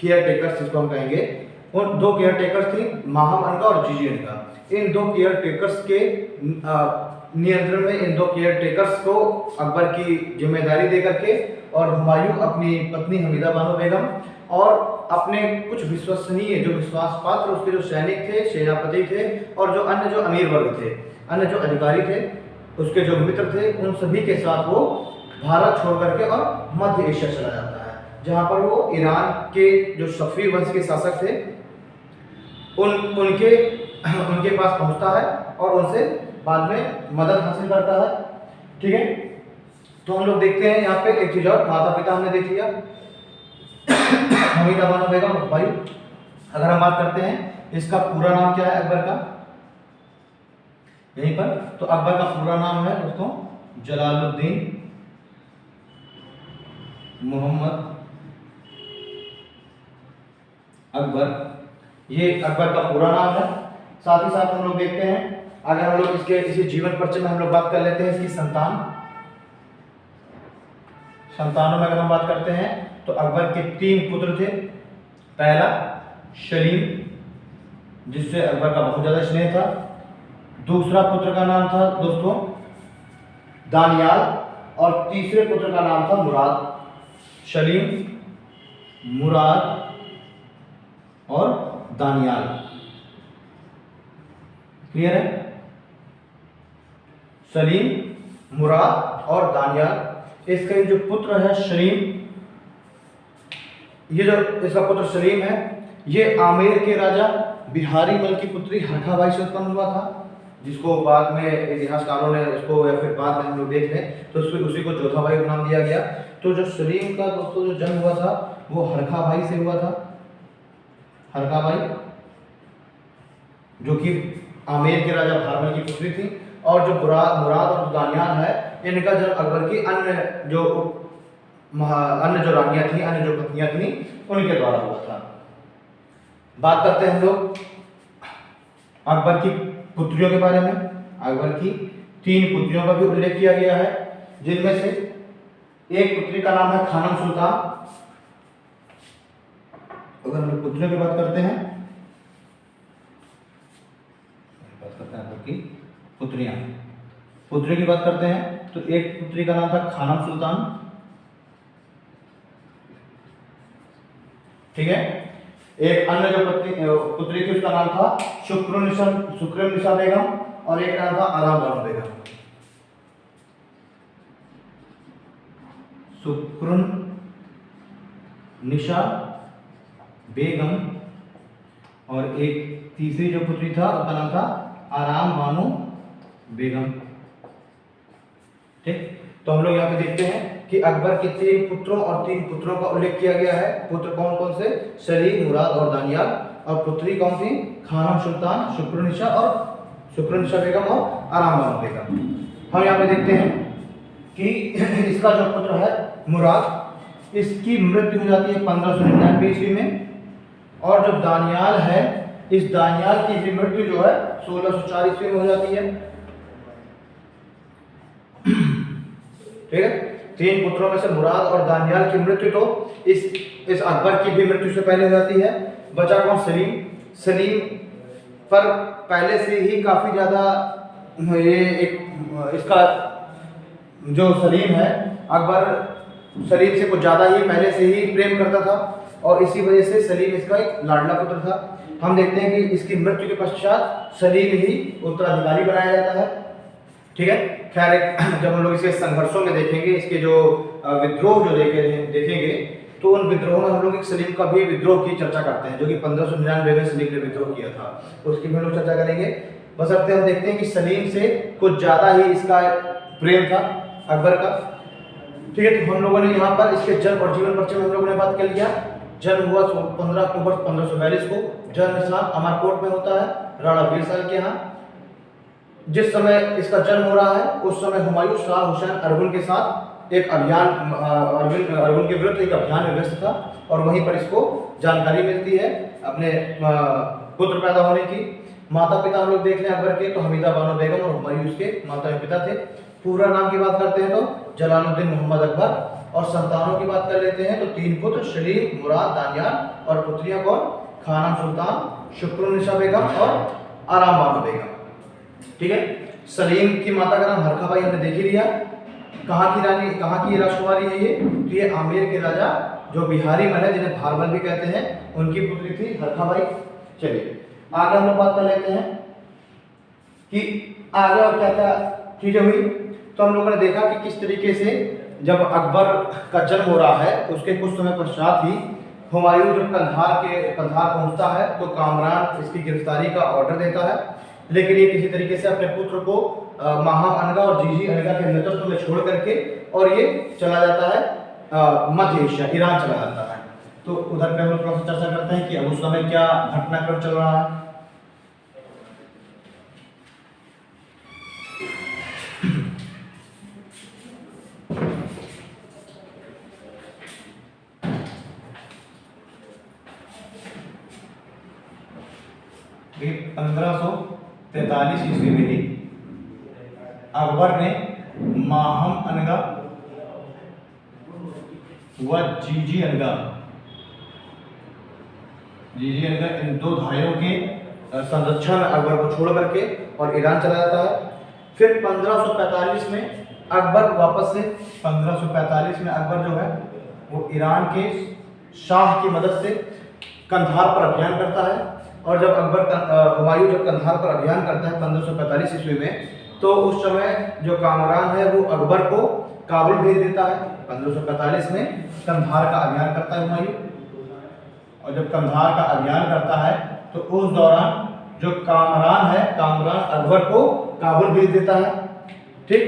केयर टेकर्स जिसको हम कहेंगे, उन दो केयर टेकर्स थी, माहम अनका और जीजी अनका, इन दो केयर टेकर्स के नियंत्रण में इन दो केयर टेकर्स को अकबर की जिम्मेदारी दे करके, और हुमायूं अपनी पत्नी हमीदा बानो बेगम और अपने कुछ विश्वसनीय, जो विश्वास पात्र उसके जो सैनिक थे, सेनापति थे, और जो अन्य जो अमीर वर्ग थे, अन्य जो अधिकारी थे, उसके जो मित्र थे, उन सभी के साथ वो भारत छोड़ करके और मध्य एशिया चला जाता है, जहाँ पर वो ईरान के जो सफवी वंश के शासक थे उनके पास पहुँचता है और उनसे बाद में मदद हासिल करता है। ठीक है, तो हम लोग देखते हैं यहाँ पे एक चीज और, माता पिता हमने देख लिया, हमीदा बानो बेगम भाई। अगर हम बात करते हैं इसका पूरा नाम क्या है अकबर का, यहीं पर, तो अकबर का पूरा नाम है दोस्तों जलालुद्दीन मोहम्मद अकबर। ये अकबर का पूरा नाम है। साथ ही साथ हम लोग देखते हैं, अगर हम लोग इसी जीवन परिचय में हम लोग बात कर लेते हैं इसकी संतानों में अगर हम बात करते हैं तो अकबर के 3 पुत्र थे। पहला सलीम, जिससे अकबर का बहुत ज्यादा स्नेह था। दूसरा पुत्र का नाम था दोस्तों दानियाल, और तीसरे पुत्र का नाम था मुराद। सलीम, मुराद और दानियाल, क्लियर है? सलीम, मुराद और दानियाल। इसका जो पुत्र है सलीम, ये जो इसका पुत्र सलीम है, ये आमेर के राजा बिहारी मल की पुत्री हरखाबाई से उत्पन्न हुआ था, जिसको बाद में इतिहासकारों ने इसको, या फिर बाद में हम लोग देख लें तो उसी को जोधाबाई का नाम दिया गया। तो जो सलीम का दोस्तों जो जन्म हुआ था वो हरखाबाई से हुआ था। हरखाबाई जो कि आमेर के राजा भारमल की पुत्री थी, और जो मुराद और दानियाल है, इनका जन्म अकबर की अन्य जो रानियां थी, अन्य जो पत्नियां थी, उनके द्वारा हुआ था। बात करते हैं हम लोग अकबर की पुत्रियों के बारे में। अकबर की 3 पुत्रियों का भी उल्लेख किया गया है, जिनमें से एक पुत्री का नाम है खानम सुल्तान। अगर हम लोग पुत्रियों की बात करते हैं अकबर की पुत्रियों की बात करते हैं तो एक पुत्री का नाम था खानम सुल्तान। ठीक है, एक अन्य जो पुत्री थी उसका नाम था शुक्रनिशा बेगम, और एक नाम था आराम बानो बेगम। शुक्रनिशा बेगम, और एक तीसरी जो पुत्री था उसका नाम था आराम बानो बेगम। ठीक, तो हम लोग यहाँ पे देखते हैं कि अकबर के 3 पुत्रों और 3 पुत्रों का उल्लेख किया गया है। पुत्र कौन कौन से? सलीम, मुराद और दानियाल। और पुत्री कौन थी? खानम सुल्तान, शुक्रनिशा बेगम और आराम बानो बेगम। हम यहाँ पे देखते हैं कि इसका जो पुत्र है मुराद, इसकी मृत्यु हो जाती है 1599 ईस्वी में, और जो दानियाल है, इस दानियाल की भी मृत्यु जो है 1604 ईस्वी में हो जाती है। ठीक है, 3 पुत्रों में से मुराद और दानियाल की मृत्यु तो इस अकबर की भी मृत्यु से पहले हो जाती है। बचा कौन? सलीम पर पहले से ही काफी ज्यादा इसका जो सलीम है, अकबर सलीम से कुछ ज्यादा ही पहले से ही प्रेम करता था, और इसी वजह से सलीम इसका एक लाडला पुत्र था। हम देखते हैं कि इसकी मृत्यु के पश्चात सलीम ही उत्तराधिकारी बनाया जाता है। ठीक है, खैर जब हम लोग इसके संघर्षों में देखेंगे, इसके जो विद्रोह जो देखेंगे, तो उन विद्रोहों में हम लोग एक सलीम का भी विद्रोह की चर्चा करते हैं, जो कि 1599 में सलीम ने विद्रोह किया था, उसकी भी हम लोग चर्चा करेंगे। बस अब हम देखते हैं कि सलीम से कुछ ज्यादा ही इसका प्रेम था अकबर का। ठीक है, तो हम लोगों ने यहाँ पर इसके जन्म और जीवन परिचय में हम लोगों ने बात कर लिया। जन्म हुआ 15 अक्टूबर 1542 को। जन्म स्थान अमरकोट में होता है, राणा वीर साल के यहाँ। जिस समय इसका जन्म हो रहा है उस समय हुमायूं शाह हुसैन अरगुन के साथ एक अभियान, अरगुन के विरुद्ध एक अभियान में व्यस्त था, और वहीं पर इसको जानकारी मिलती है अपने पुत्र पैदा होने की। माता पिता हम लोग देख लें अकबर के, तो हमीदा बानो बेगम और हुमायूं उसके माता पिता थे। पूरा नाम की बात करते हैं तो जलालुद्दीन मोहम्मद अकबर, और संतानों की बात कर लेते हैं तो 3 पुत्र सलीम, मुराद, दानियाल, और पुत्रियां कौन? खानम सुल्तान, शुक्रनिशा बेगम और आराम बानो बेगम। ठीक है, सलीम की माता का नाम हरखाबाई हमने देख ही लिया। कहाँ की रानी, कहाँ की राजकुमारी है ये? तो ये आमेर के राजा जो बिहारी मल है, जिन्हें भारमल भी कहते हैं, उनकी पुत्री थी हरखाबाई। चलिए आगे हम लोग बात कर लेते हैं कि आगे और क्या क्या चीजें हुई। तो हम लोगों ने देखा कि किस तरीके से जब अकबर का जन्म हो रहा है उसके कुछ समय पश्चात ही हुमायूं जब कंधार पहुंचता है तो कामरान इसकी गिरफ्तारी का ऑर्डर देता है। लेकिन ये किसी तरीके से अपने पुत्र को महाम अनगा और जीजी अनगा के नेतृत्व में छोड़ करके और ये चला जाता है मध्य एशिया, ईरान चला जाता है। तो उधर पे हम लोग थोड़ा सा चर्चा करते हैं कि अब उस समय क्या घटनाक्रम चल रहा है। कि 1543 ईस्वी में ही अकबर ने माहम अनगा व जीजी अनगा इन दो भाइयों के संरक्षण में अकबर को छोड़ करके और ईरान चला जाता है। फिर 1545 में अकबर वापस से 1545 में अकबर जो है वो ईरान के शाह की मदद से कंधार पर अभियान करता है। और जब हुमायूं जब कंधार पर अभियान करता है 1545 ईस्वी में, तो उस समय जो कामरान है वो अकबर को काबुल भेज देता है। 1545 में कंधार का अभियान करता है हुमायूं, और जब कंधार का अभियान करता है तो उस दौरान जो कामरान है, कामरान अकबर को काबुल भेज देता है। ठीक,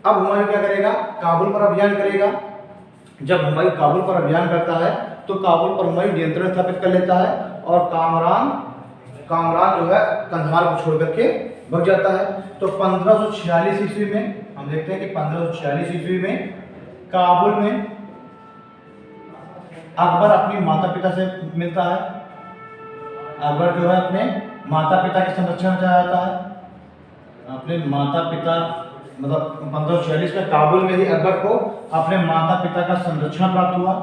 अब हुमायूं क्या करेगा, काबुल पर अभियान करेगा। जब हुमायूं काबुल पर अभियान करता है तो काबुल पर हुमायूं नियंत्रण स्थापित कर लेता है और कामरान जो है कंधार को छोड़ करके भाग जाता है। तो 1546 ईस्वी में हम देखते हैं कि 1546 ईस्वी में काबुल में अकबर अपनी माता पिता से मिलता है। अकबर जो है अपने माता पिता के संरक्षण में चला जाता है। अपने माता पिता मतलब 1546 में काबुल में ही अकबर को अपने माता पिता का संरक्षण प्राप्त हुआ,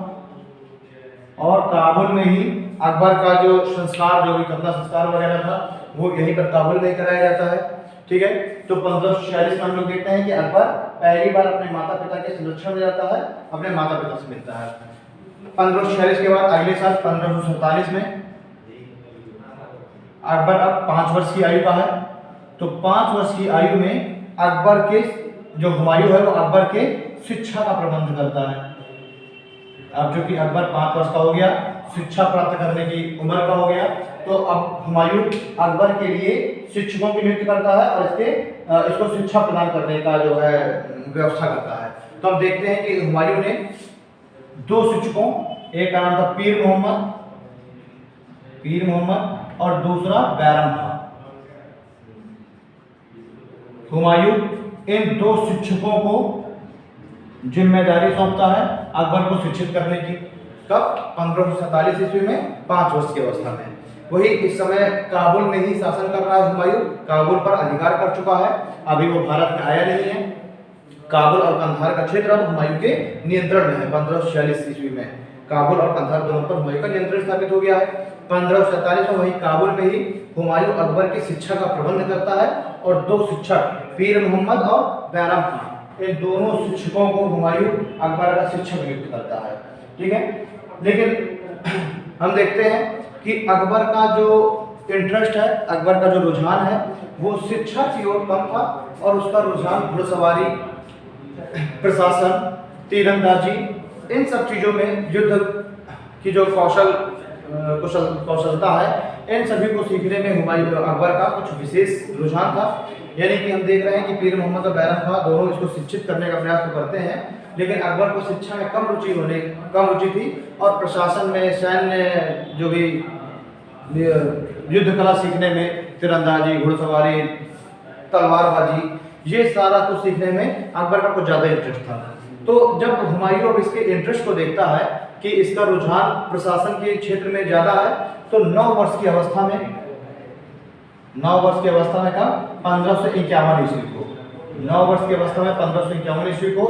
और काबुल में ही अकबर का जो संस्कार, जो भी कन्या संस्कार वगैरह था, वो यहीं पर काबुल में ही कराया जाता है। ठीक है, तो 1546 में हम लोग देखते हैं कि अकबर पहली बार अपने माता पिता के संरक्षण में जाता है, अपने माता पिता से मिलता है। 1546 के बाद अगले साल 1547 में अकबर अब 5 वर्ष की आयु का है। तो 5 वर्ष की आयु में अकबर के जो हुमायूं है वो अकबर के शिक्षा का प्रबंध करता है। अब जो कि अकबर 5 वर्ष का हो गया, शिक्षा प्राप्त करने की उम्र का हो गया, तो अब हुमायूं अकबर के लिए शिक्षकों की नियुक्ति करता है और इसको शिक्षा प्रदान करने का जो है व्यवस्था करता है। तो हम देखते हैं कि हुमायूं ने 2 शिक्षकों, एक का नाम था पीर मोहम्मद और दूसरा बैरम खां। हुमायूं इन 2 शिक्षकों को जिम्मेदारी सौंपता है अकबर को शिक्षित करने की। कब? 1547 ईस्वी में 5 वर्ष की अवस्था में। वही इस समय काबुल में ही शासन कर रहा है हुमायूं, काबुल पर अधिकार कर चुका है, अभी वो भारत में आया नहीं है। काबुल और कंधार का क्षेत्र अब हुमायूं के नियंत्रण में है। 1546 ईस्वी में काबुल और कंधार दोनों पर हुमायूं का नियंत्रण स्थापित हो गया है। 1547 में वही काबुल में ही हुमायूं अकबर की शिक्षा का प्रबंध करता है, और 2 शिक्षक पीर मोहम्मद और बैरम खां, इन दोनों शिक्षकों को हुमायूं अकबर का शिक्षक नियुक्त करता है। ठीक है, लेकिन हम देखते हैं कि अकबर का जो इंटरेस्ट है, अकबर का जो रुझान है, वो शिक्षा की ओर कम था, और उसका रुझान घुड़सवारी, प्रशासन, तीरंदाजी, इन सब चीज़ों में युद्ध की जो कौशलता है, इन सभी को सीखने में हुमायूं अकबर का कुछ विशेष रुझान था। यानी कि हम देख रहे हैं कि पीर मोहम्मद और बैरम खां दोनों इसको शिक्षित करने का प्रयास तो करते हैं, लेकिन अकबर को शिक्षा में कम रुचि थी, और प्रशासन में, सैन्य जो भी युद्ध कला सीखने में, तीरंदाजी, घुड़सवारी, तलवारबाजी, ये सारा कुछ सीखने में अकबर का कुछ ज़्यादा इंटरेस्ट था। तो जब हुमायूं अब इसके इंटरेस्ट को देखता है कि इसका रुझान प्रशासन के क्षेत्र में ज़्यादा है, तो 9 वर्ष की अवस्था में का 1551 ईस्वी को, 9 वर्ष की अवस्था में 1551 ईस्वी को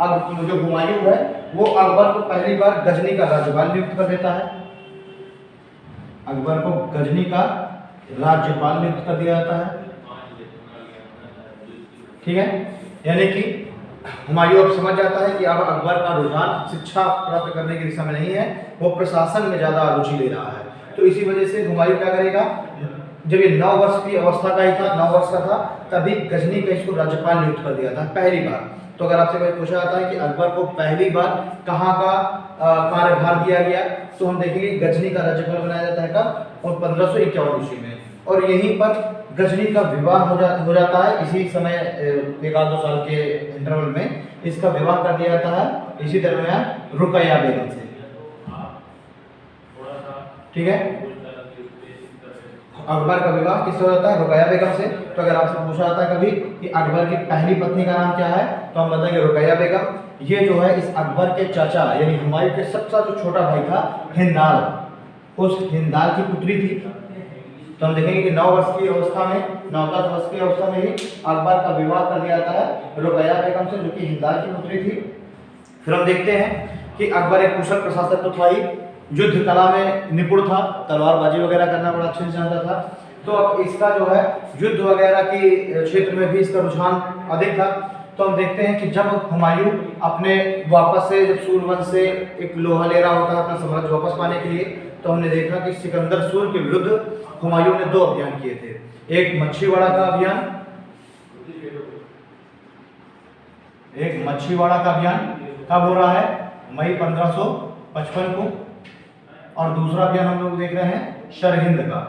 अब जो हुमायूं है वो अकबर को पहली बार गजनी का राज्यपाल नियुक्त कर देता है। अकबर को गजनी का राज्यपाल नियुक्त कर दिया जाता है। ठीक है, यानी कि हुमायूं अब समझ जाता है कि अब अकबर का रुझान शिक्षा प्राप्त करने की दिशा में नहीं है, वो प्रशासन में ज़्यादा रुचि ले रहा है। तो इसी वजह से हुमायूं क्या करेगा, जब ये 9 वर्ष की अवस्था का ही था, 9 वर्ष का था, तभी गजनी का इसको राज्यपाल नियुक्त कर दिया था पहली बार। तो अगर आपसे कोई पूछा जाता है कि अकबर को पहली बार कहाँ का कार्यभार दिया गया, तो हम देखेंगे गजनी का राज्यपाल बनाया जाता है कब, और 1551 ईस्वी में। और यहीं पर गजनी का विवाह हो जाता है। इसी समय 1-2 साल के इंटरवल में इसका विवाह कर दिया जाता है इसी दरमियान रुकैया बेगम से। ठीक है, अकबर का विवाह किससे हो जाता है? रुकैया बेगम से। तो अगर आपसे पूछा जाता है कभी कि अकबर की पहली पत्नी का नाम क्या है, तो हम बताएंगे रुकैया बेगम। ये जो है इस अकबर के चाचा यानी हुमायूं के सबसे जो छोटा भाई था हिंदाल, उस हिंदाल की पुत्री थी। तो हम देखेंगे कि 9 वर्ष की अवस्था में 9-10 वर्ष की अवस्था में ही अकबर का विवाह कर दिया जाता है रुकैया बेगम से, जो कि हिंदाल की पुत्री थी। फिर हम देखते हैं कि अकबर एक कुशल प्रशासक तो था ही, युद्ध कला में निपुण था, तलवारबाजी वगैरह करना बड़ा अच्छे से जानता था। तो अब इसका जो है युद्ध वगैरह के क्षेत्र में भी इसका रुझान अधिक था। तो हम देखते हैं कि जब हुमायूं अपने वापस से जब सूरवंश से एक लोहा ले रहा होता है अपना साम्राज्य वापस पाने के लिए, तो हमने देखा कि सिकंदर सूर्य के विरुद्ध हुमायूं ने 2 अभियान किए थे। एक मच्छीवाड़ा का अभियान, कब हो रहा है? मई 1555 को। और दूसरा अभियान हम लोग देख रहे हैं सरहिंद का,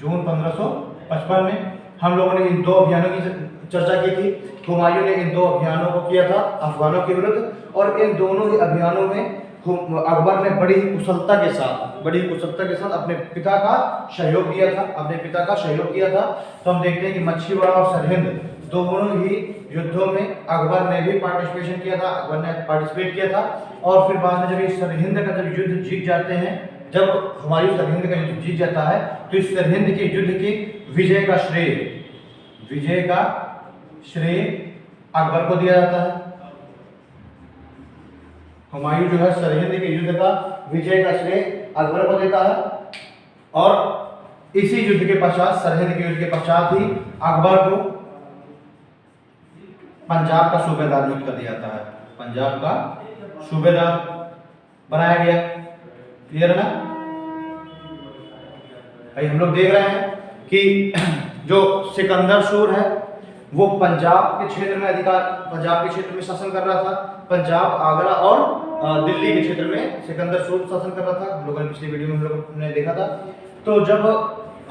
जून 1555 में। हम लोगों ने इन 2 अभियानों की चर्चा की थी। हुमायूं ने इन 2 अभियानों को किया था अफगानों के विरुद्ध, और इन दोनों ही अभियानों में अकबर ने बड़ी ही कुशलता के साथ अपने पिता का सहयोग किया था। तो हम देखते हैं कि मच्छीवाड़ा और सरहिंद दोनों ही युद्धों में अकबर ने भी पार्टिसिपेट किया था। और फिर बाद में जब ये सरहिंद का जब युद्ध जीत जाते हैं, जब हुमायूं सरहिंद का युद्ध जीत जाता है, तो इस सरहिंद के युद्ध की विजय का श्रेय अकबर को दिया जाता है। हुमायूं जो है सरहिंद के युद्ध का विजय का श्रेय अकबर को देता है। और इसी युद्ध के पश्चात, सरहिंद के युद्ध के पश्चात ही अकबर को पंजाब का सूबेदार नियुक्त कर दिया जाता है, पंजाब का सूबेदार बनाया गया। क्लियर है ना? भाई हम लोग देख रहे हैं कि जो सिकंदर सूर्य है वो पंजाब के क्षेत्र में शासन कर रहा था। पंजाब, आगरा और दिल्ली के क्षेत्र में सिकंदर सूर्य शासन कर रहा था। हम लोगों ने पिछली वीडियो में हम लोगों ने देखा था। तो जब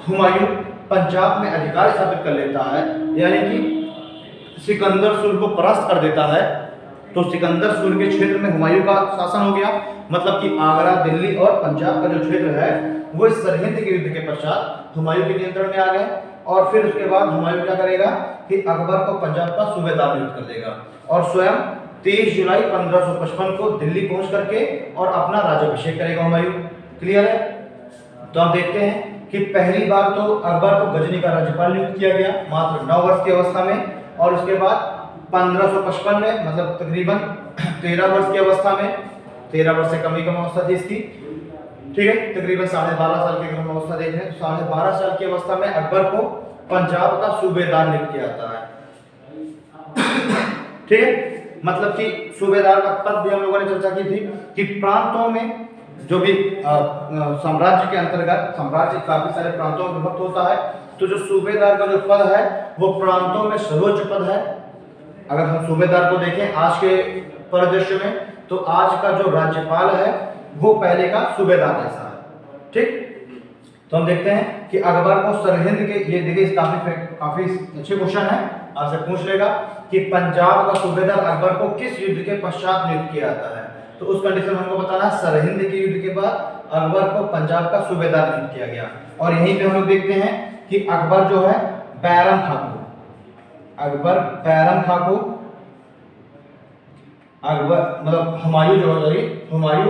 हुमायूं पंजाब में अधिकार स्थापित कर लेता है, यानी कि सिकंदर सूर्य को परास्त कर देता है, तो सिकंदर सूर्य के क्षेत्र में हुमायूं का शासन हो गया। मतलब कि आगरा, दिल्ली और पंजाब का जो क्षेत्र है वो इस सरहिंद के युद्ध के पश्चात हुमायूं के नियंत्रण में आ गए। और फिर उसके बाद हुमायूं क्या करेगा कि अकबर को पंजाब का सूबेदार नियुक्त कर देगा, और स्वयं 23 जुलाई 1555 को दिल्ली पहुंच करके और अपना राज्याभिषेक करेगा हुमायूं। क्लियर है? तो हम देखते हैं कि पहली बार तो अकबर को गजनी का राज्यपाल नियुक्त किया गया मात्र 9 वर्ष की अवस्था में, और उसके बाद 1555 में, मतलब तकरीबन 13 वर्ष की अवस्था में, 13 वर्ष से कम अवस्था थी इसकी, ठीक है, तकरीबन 12.5 साल की अगर हम अवस्था देख रहे हैं, तो 12.5 साल की अवस्था में अकबर को पंजाब का सूबेदार नियुक्त किया जाता है। ठीक है, मतलब कि सूबेदार का पद भी हम लोगों ने चर्चा की थी कि प्रांतों में जो भी साम्राज्य के अंतर्गत, साम्राज्य काफी सारे प्रांतों में विभक्त होता है, तो जो सूबेदार का जो पद है वो प्रांतों में सर्वोच्च पद है। अगर हम सूबेदार को देखें आज के परिदृश्य में, तो आज का जो राज्यपाल है वो पहले का सूबेदार जैसा है। ठीक, तो हम देखते हैं कि अकबर को सरहिंद के, ये देखिए काफी अच्छे क्वेश्चन है, आपसे पूछ लेगा कि पंजाब का सूबेदार अकबर को किस युद्ध के पश्चात नियुक्त किया जाता है, तो उस कंडीशन हमको बताना है सरहिंद के युद्ध के बाद अकबर को पंजाब का सूबेदार नियुक्त किया गया। और यहीं पे हम लोग देखते हैं कि अकबर जो है बैरम खां मतलब हुमायूं जो है, हुमायूं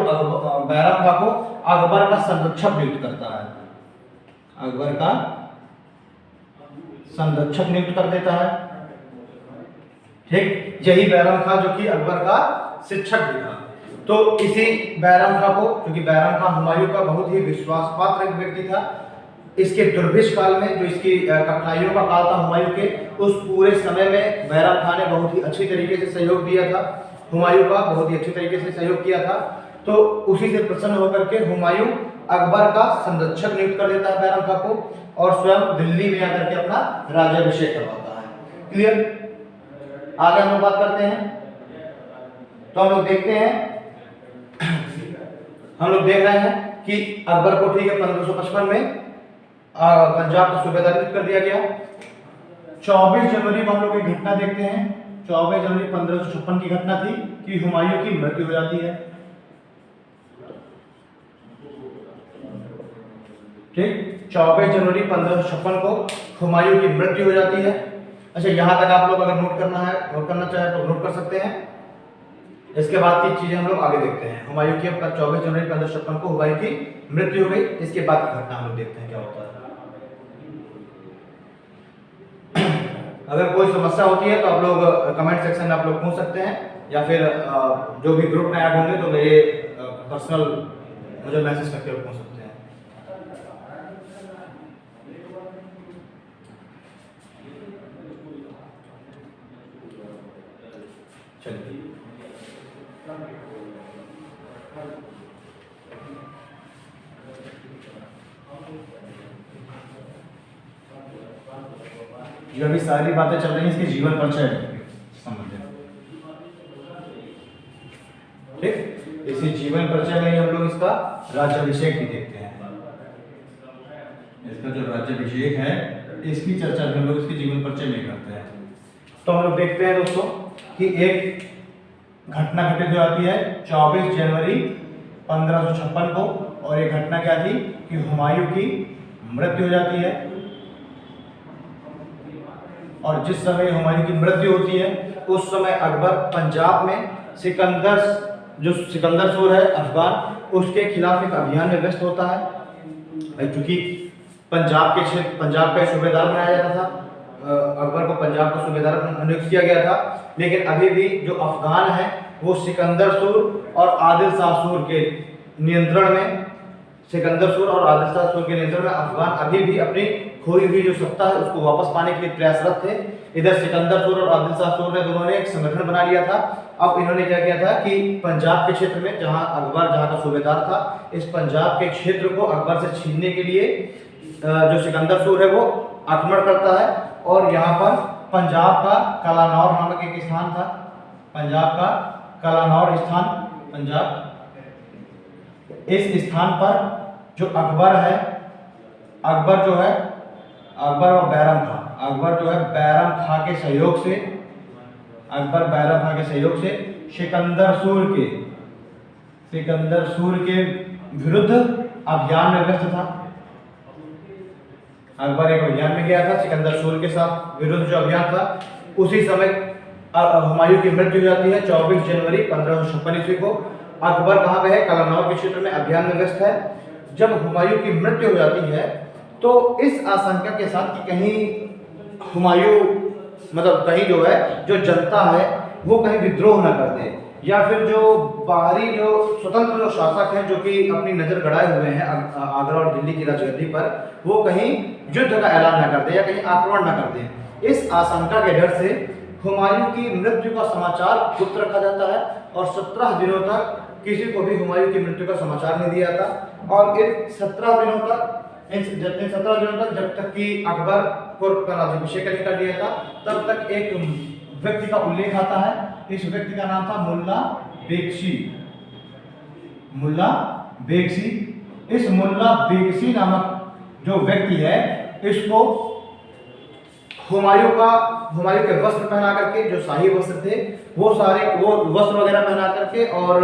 बैरम खां को अकबर का संरक्षक नियुक्त करता है, अकबर का संरक्षक नियुक्त कर देता है। ठीक, यही बैरम खां जो कि अकबर का शिक्षक भी था। तो इसी बैरम खां को, क्योंकि बैरम खां हुमायूं का बहुत ही विश्वासपात्र एक व्यक्ति था, इसके दुर्भिक्ष काल में, जो इसकी कठिनाइयों का काल था हुमायूं के, उस पूरे समय में बैरम खां ने बहुत ही अच्छी तरीके से सहयोग दिया था, हुमायूं का बहुत ही अच्छी तरीके से सहयोग किया था। तो उसी से प्रसन्न होकर के हुमायूं अकबर का संरक्षक नियुक्त कर देता है बैरम खां को, और स्वयं दिल्ली में आकर के अपना राज्याभिषेक करवाता है। क्लियर? आगे हम लोग बात करते हैं, तो हम लोग देखते हैं, हम लोग देख रहे हैं कि अकबर को ठीक है 1555 में पंजाब का सूबेदार नियुक्त कर दिया गया। 24 जनवरी को हम लोग एक घटना देखते हैं। 24 जनवरी 1556 की घटना थी कि हुमायूं की मृत्यु हो जाती है। ठीक, 24 जनवरी 1556 को हुमायूं की मृत्यु हो जाती है। अच्छा, यहां तक आप लोग अगर नोट करना चाहे तो नोट कर सकते हैं। इसके बाद की चीजें हम लोग आगे देखते हैं। हुमायूं की 24 जनवरी 1556 को हुमायूं की मृत्यु हो गई। इसके बाद की घटना हम लोग देखते हैं क्या होता है। अगर कोई समस्या होती है तो आप लोग कमेंट सेक्शन में आप लोग पूछ सकते हैं, या फिर जो भी ग्रुप में ऐड होंगे तो मेरे पर्सनल मुझे मैसेज करके पूछ सकते हैं। चलिए, जो अभी सारी बातें चल रही हैं इसके जीवन परिचय संबंधित। ठीक, इसी जीवन परिचय में हम लोग इसका राज्याभिषेक भी देखते हैं। इसका जो राज्याभिषेक है इसकी चर्चा भी हम लोग इसके जीवन परिचय में करते हैं। तो हम लोग देखते हैं दोस्तों कि एक घटना घटित हो जाती है 24 जनवरी 1556 को, और एक घटना क्या थी कि हुमायूं की मृत्यु हो जाती है। और जिस समय हुमायूं की मृत्यु होती है उस समय अकबर पंजाब में सिकंदर सूर है अफगान, उसके खिलाफ एक अभियान में व्यस्त होता है। क्योंकि पंजाब का सूबेदार बनाया जाता था, अकबर को पंजाब का सूबेदार नियुक्त किया गया था, लेकिन अभी भी जो अफगान है वो सिकंदर सूर और आदिल शाह सूर के नियंत्रण में अफगान अभी भी अपनी खोई हुई जो सत्ता है उसको वापस पाने के लिए प्रयासरत थे। इधर सिकंदर सूर और आदिल शाह सूर ने दोनों ने एक संगठन बना लिया था। अब इन्होंने क्या किया था कि पंजाब के क्षेत्र में जहां का सूबेदार था, इस पंजाब के क्षेत्र को अकबर से छीनने के लिए जो सिकंदर सूर है वो आक्रमण करता है। और यहाँ पर पंजाब का कलानौर नामक एक स्थान था, इस स्थान पर जो अकबर और बैरम खां के सहयोग से सिकंदर सूर के विरुद्ध अभियान में व्यस्त था। अकबर एक अभियान में गया था सिकंदर सूर के साथ विरुद्ध जो अभियान था। उसी समय हुमायूं की मृत्यु हो जाती है 24 जनवरी 1556 ईस्वी को। अकबर कहाँ पे है? कलानौर के क्षेत्र में अभियान में व्यस्त है। जब हुमायूं की मृत्यु हो जाती है तो इस आशंका के साथ कि कहीं हुमायूं कहीं जो है जो जनता है वो कहीं विद्रोह न कर दे, या फिर जो बाहरी जो स्वतंत्र जो शासक हैं जो कि अपनी नजर गड़ाए हुए हैं आगरा और दिल्ली की राजगद्दी पर, वो कहीं युद्ध का ऐलान न कर दे या कहीं आक्रमण न कर दे। इस आशंका के डर से हुमायूं की मृत्यु का समाचार गुप्त रखा जाता है और 17 दिनों तक किसी को भी हुमायूं की मृत्यु का समाचार नहीं दिया जाता। और इन 17 दिनों तक जब तक कि अकबर को राज्याभिषेक नहीं कर दिया था, तब तक एक व्यक्ति का उल्लेख आता है। इस व्यक्ति का नाम था मुल्ला बेगसी। इस मुल्ला बेगसी नामक जो व्यक्ति है, इसको हुमायूं के वस्त्र पहना करके, जो शाही वस्त्र थे वो वस्त्र वगैरह पहना करके और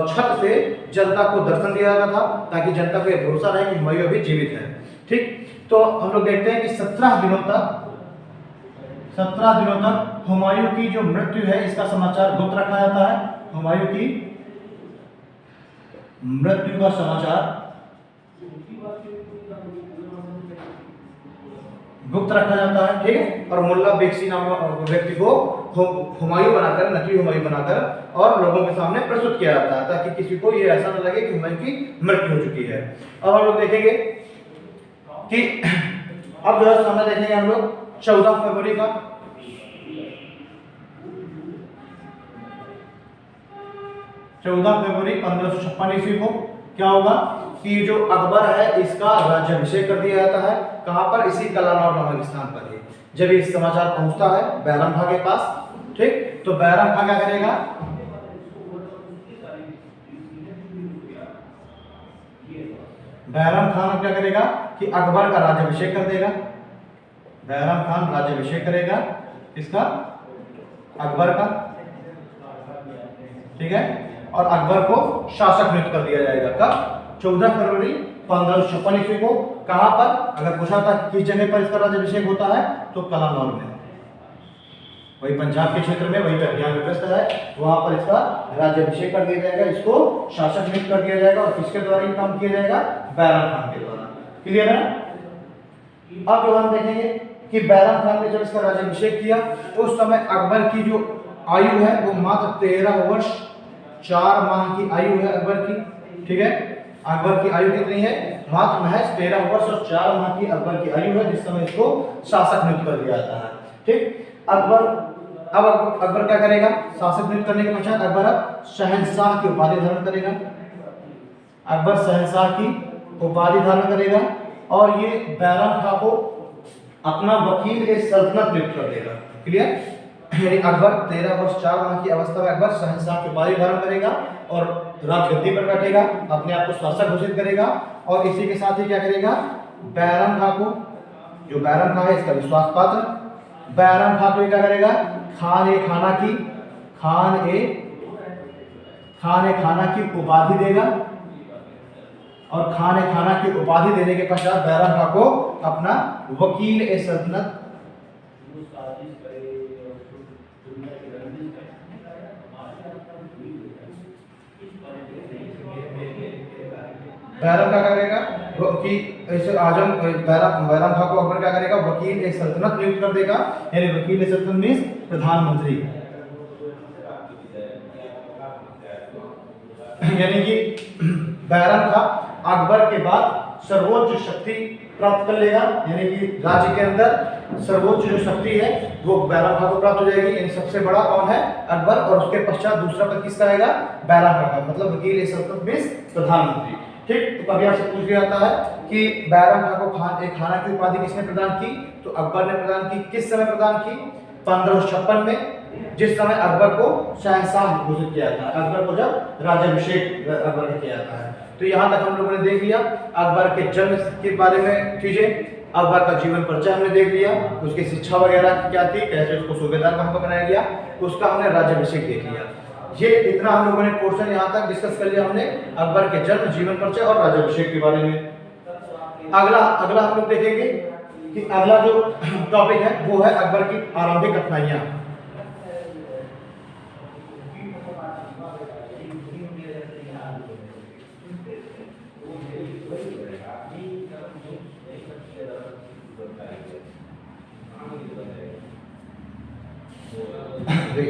छत से जनता को दर्शन दिया जाता था, ताकि जनता को यह भरोसा रहे कि हुमायूं अभी जीवित है। ठीक, तो हम लोग देखते हैं कि 17 दिनों तक हुमायूं की जो मृत्यु है इसका समाचार गुप्त रखा जाता है। हुमायूं की मृत्यु का समाचार गुप्त रखा जाता है। ठीक है, और मुल्ला बेगसी नामक व्यक्ति को हुमायूं बनाकर, नकली हुमायूं बनाकर और लोगों के सामने प्रस्तुत किया जाता है, ताकि किसी को ये ऐसा न लगे कि हुमायूं की मृत्यु हो चुकी है। अब हम लोग देखेंगे कि अब जो है सामने देखेंगे हम लोग 14 फरवरी का 14 फरवरी 1556 ईस्वी को क्या होगा कि जो अकबर है इसका राज्याभिषेक कर दिया जाता है। कहां पर? इसी कलानौर नामक स्थान पर ही। जब ये समाचार पहुंचता है बैरम खां के पास, ठीक, तो बैरम खां क्या करेगा? बैरम खान अब क्या करेगा कि अकबर का राज्याभिषेक कर देगा। बैरम खान राज्याभिषेक करेगा इसका, अकबर का, ठीक है। और अकबर को शासक नियुक्त कर दिया जाएगा। कब? 14 फरवरी 1556 ईस्वी को। कहां पर? अगर पूछा था किस जगह पर इसका राज्याभिषेक होता है तो कलानौर में, वही पंजाब के क्षेत्र में, वही अभियान व्यवस्था है, वहां पर इसका राज्याभिषेक कर दिया जाएगा, इसको शासक नियुक्त कर दिया जाएगा। और किसके द्वारा ये काम किया जाएगा? बैरम खान के द्वारा। क्लियर है? अब जो हम देखेंगे कि बैरम खान ने जब इसका राज्याभिषेक किया उस समय अकबर की जो आयु है वो मात्र 13 वर्ष 4 माह की आयु है अकबर की, ठीक है। अकबर की आयु कितनी है? मात्र महज 13 वर्ष और 4 माह की अकबर की आयु है जिस समय इसको शासक नियुक्त कर दिया जाता है, ठीक। अकबर क्या करेगा? शासक नियुक्त करने के पश्चात अकबर अब शहंशाह की उपाधि धारण करेगा। अकबर शहंशाह की उपाधि धारण करेगा और ये बैरम खां को अपना वकील ए सल्तनत नियुक्त कर देगा। क्लियर? यानी अकबर 13 वर्ष 4 माह की अवस्था में अकबर शहंशाह की उपाधि धारण करेगा और राजगद्दी पर बैठेगा, अपने आप को शासक घोषित करेगा। और इसी के साथ ही क्या करेगा? बैरम खां को, जो बैरम खां है इसका विश्वास पात्र, बैरम खां को क्या करेगा? खान ए खाना की उपाधि देगा। और खान ए खाना की उपाधि देने के पश्चात बैरम खां को अपना वकील ए सल्तनत बैरम क्या करेगा कि ऐसे आजम बैरम खां को अकबर क्या करेगा? वकील ए सल्तनत नियुक्त कर देगा। यानी वकील ए सल्तनत मींस प्रधानमंत्री। यानी कि बैरम खां अकबर के बाद सर्वोच्च शक्ति प्राप्त कर लेगा। यानी कि राज्य के अंदर सर्वोच्च जो शक्ति है वो बैरम खां को प्राप्त हो जाएगी। यानी सबसे बड़ा कौन है? अकबर। और उसके पश्चात दूसरा पद किसका आएगा? बैरम खां का, मतलब वकील ए सल्तनत मींस प्रधानमंत्री, ठीक। तो कभी आपसे पूछ लिया जाता है कि बैरम खां को खाना की उपाधि किसने प्रदान की? तो अकबर ने प्रदान की। किस समय प्रदान की? 1556 में, जिस समय अकबर को शहंशाह घोषित किया था, अकबर को जब राज्याभिषेक अकबर ने किया था। तो यहाँ तक हम लोगों ने देख लिया अकबर के जन्म के बारे में चीजें, अकबर का जीवन परिचय हमने देख लिया, उसकी शिक्षा वगैरह क्या थी, कैसे उसको सूबेदार कहाँ पर बनाया गया, उसका हमने राज्याभिषेक देख लिया। ये इतना हम लोगों ने पोर्शन यहाँ तक डिस्कस कर लिया हमने अकबर के जन्म, जीवन परिचय और राज्याभिषेक के बारे में। अगला हम लोग देखेंगे कि अगला जो टॉपिक है वो है अकबर की आरंभिक कठिनाइयां।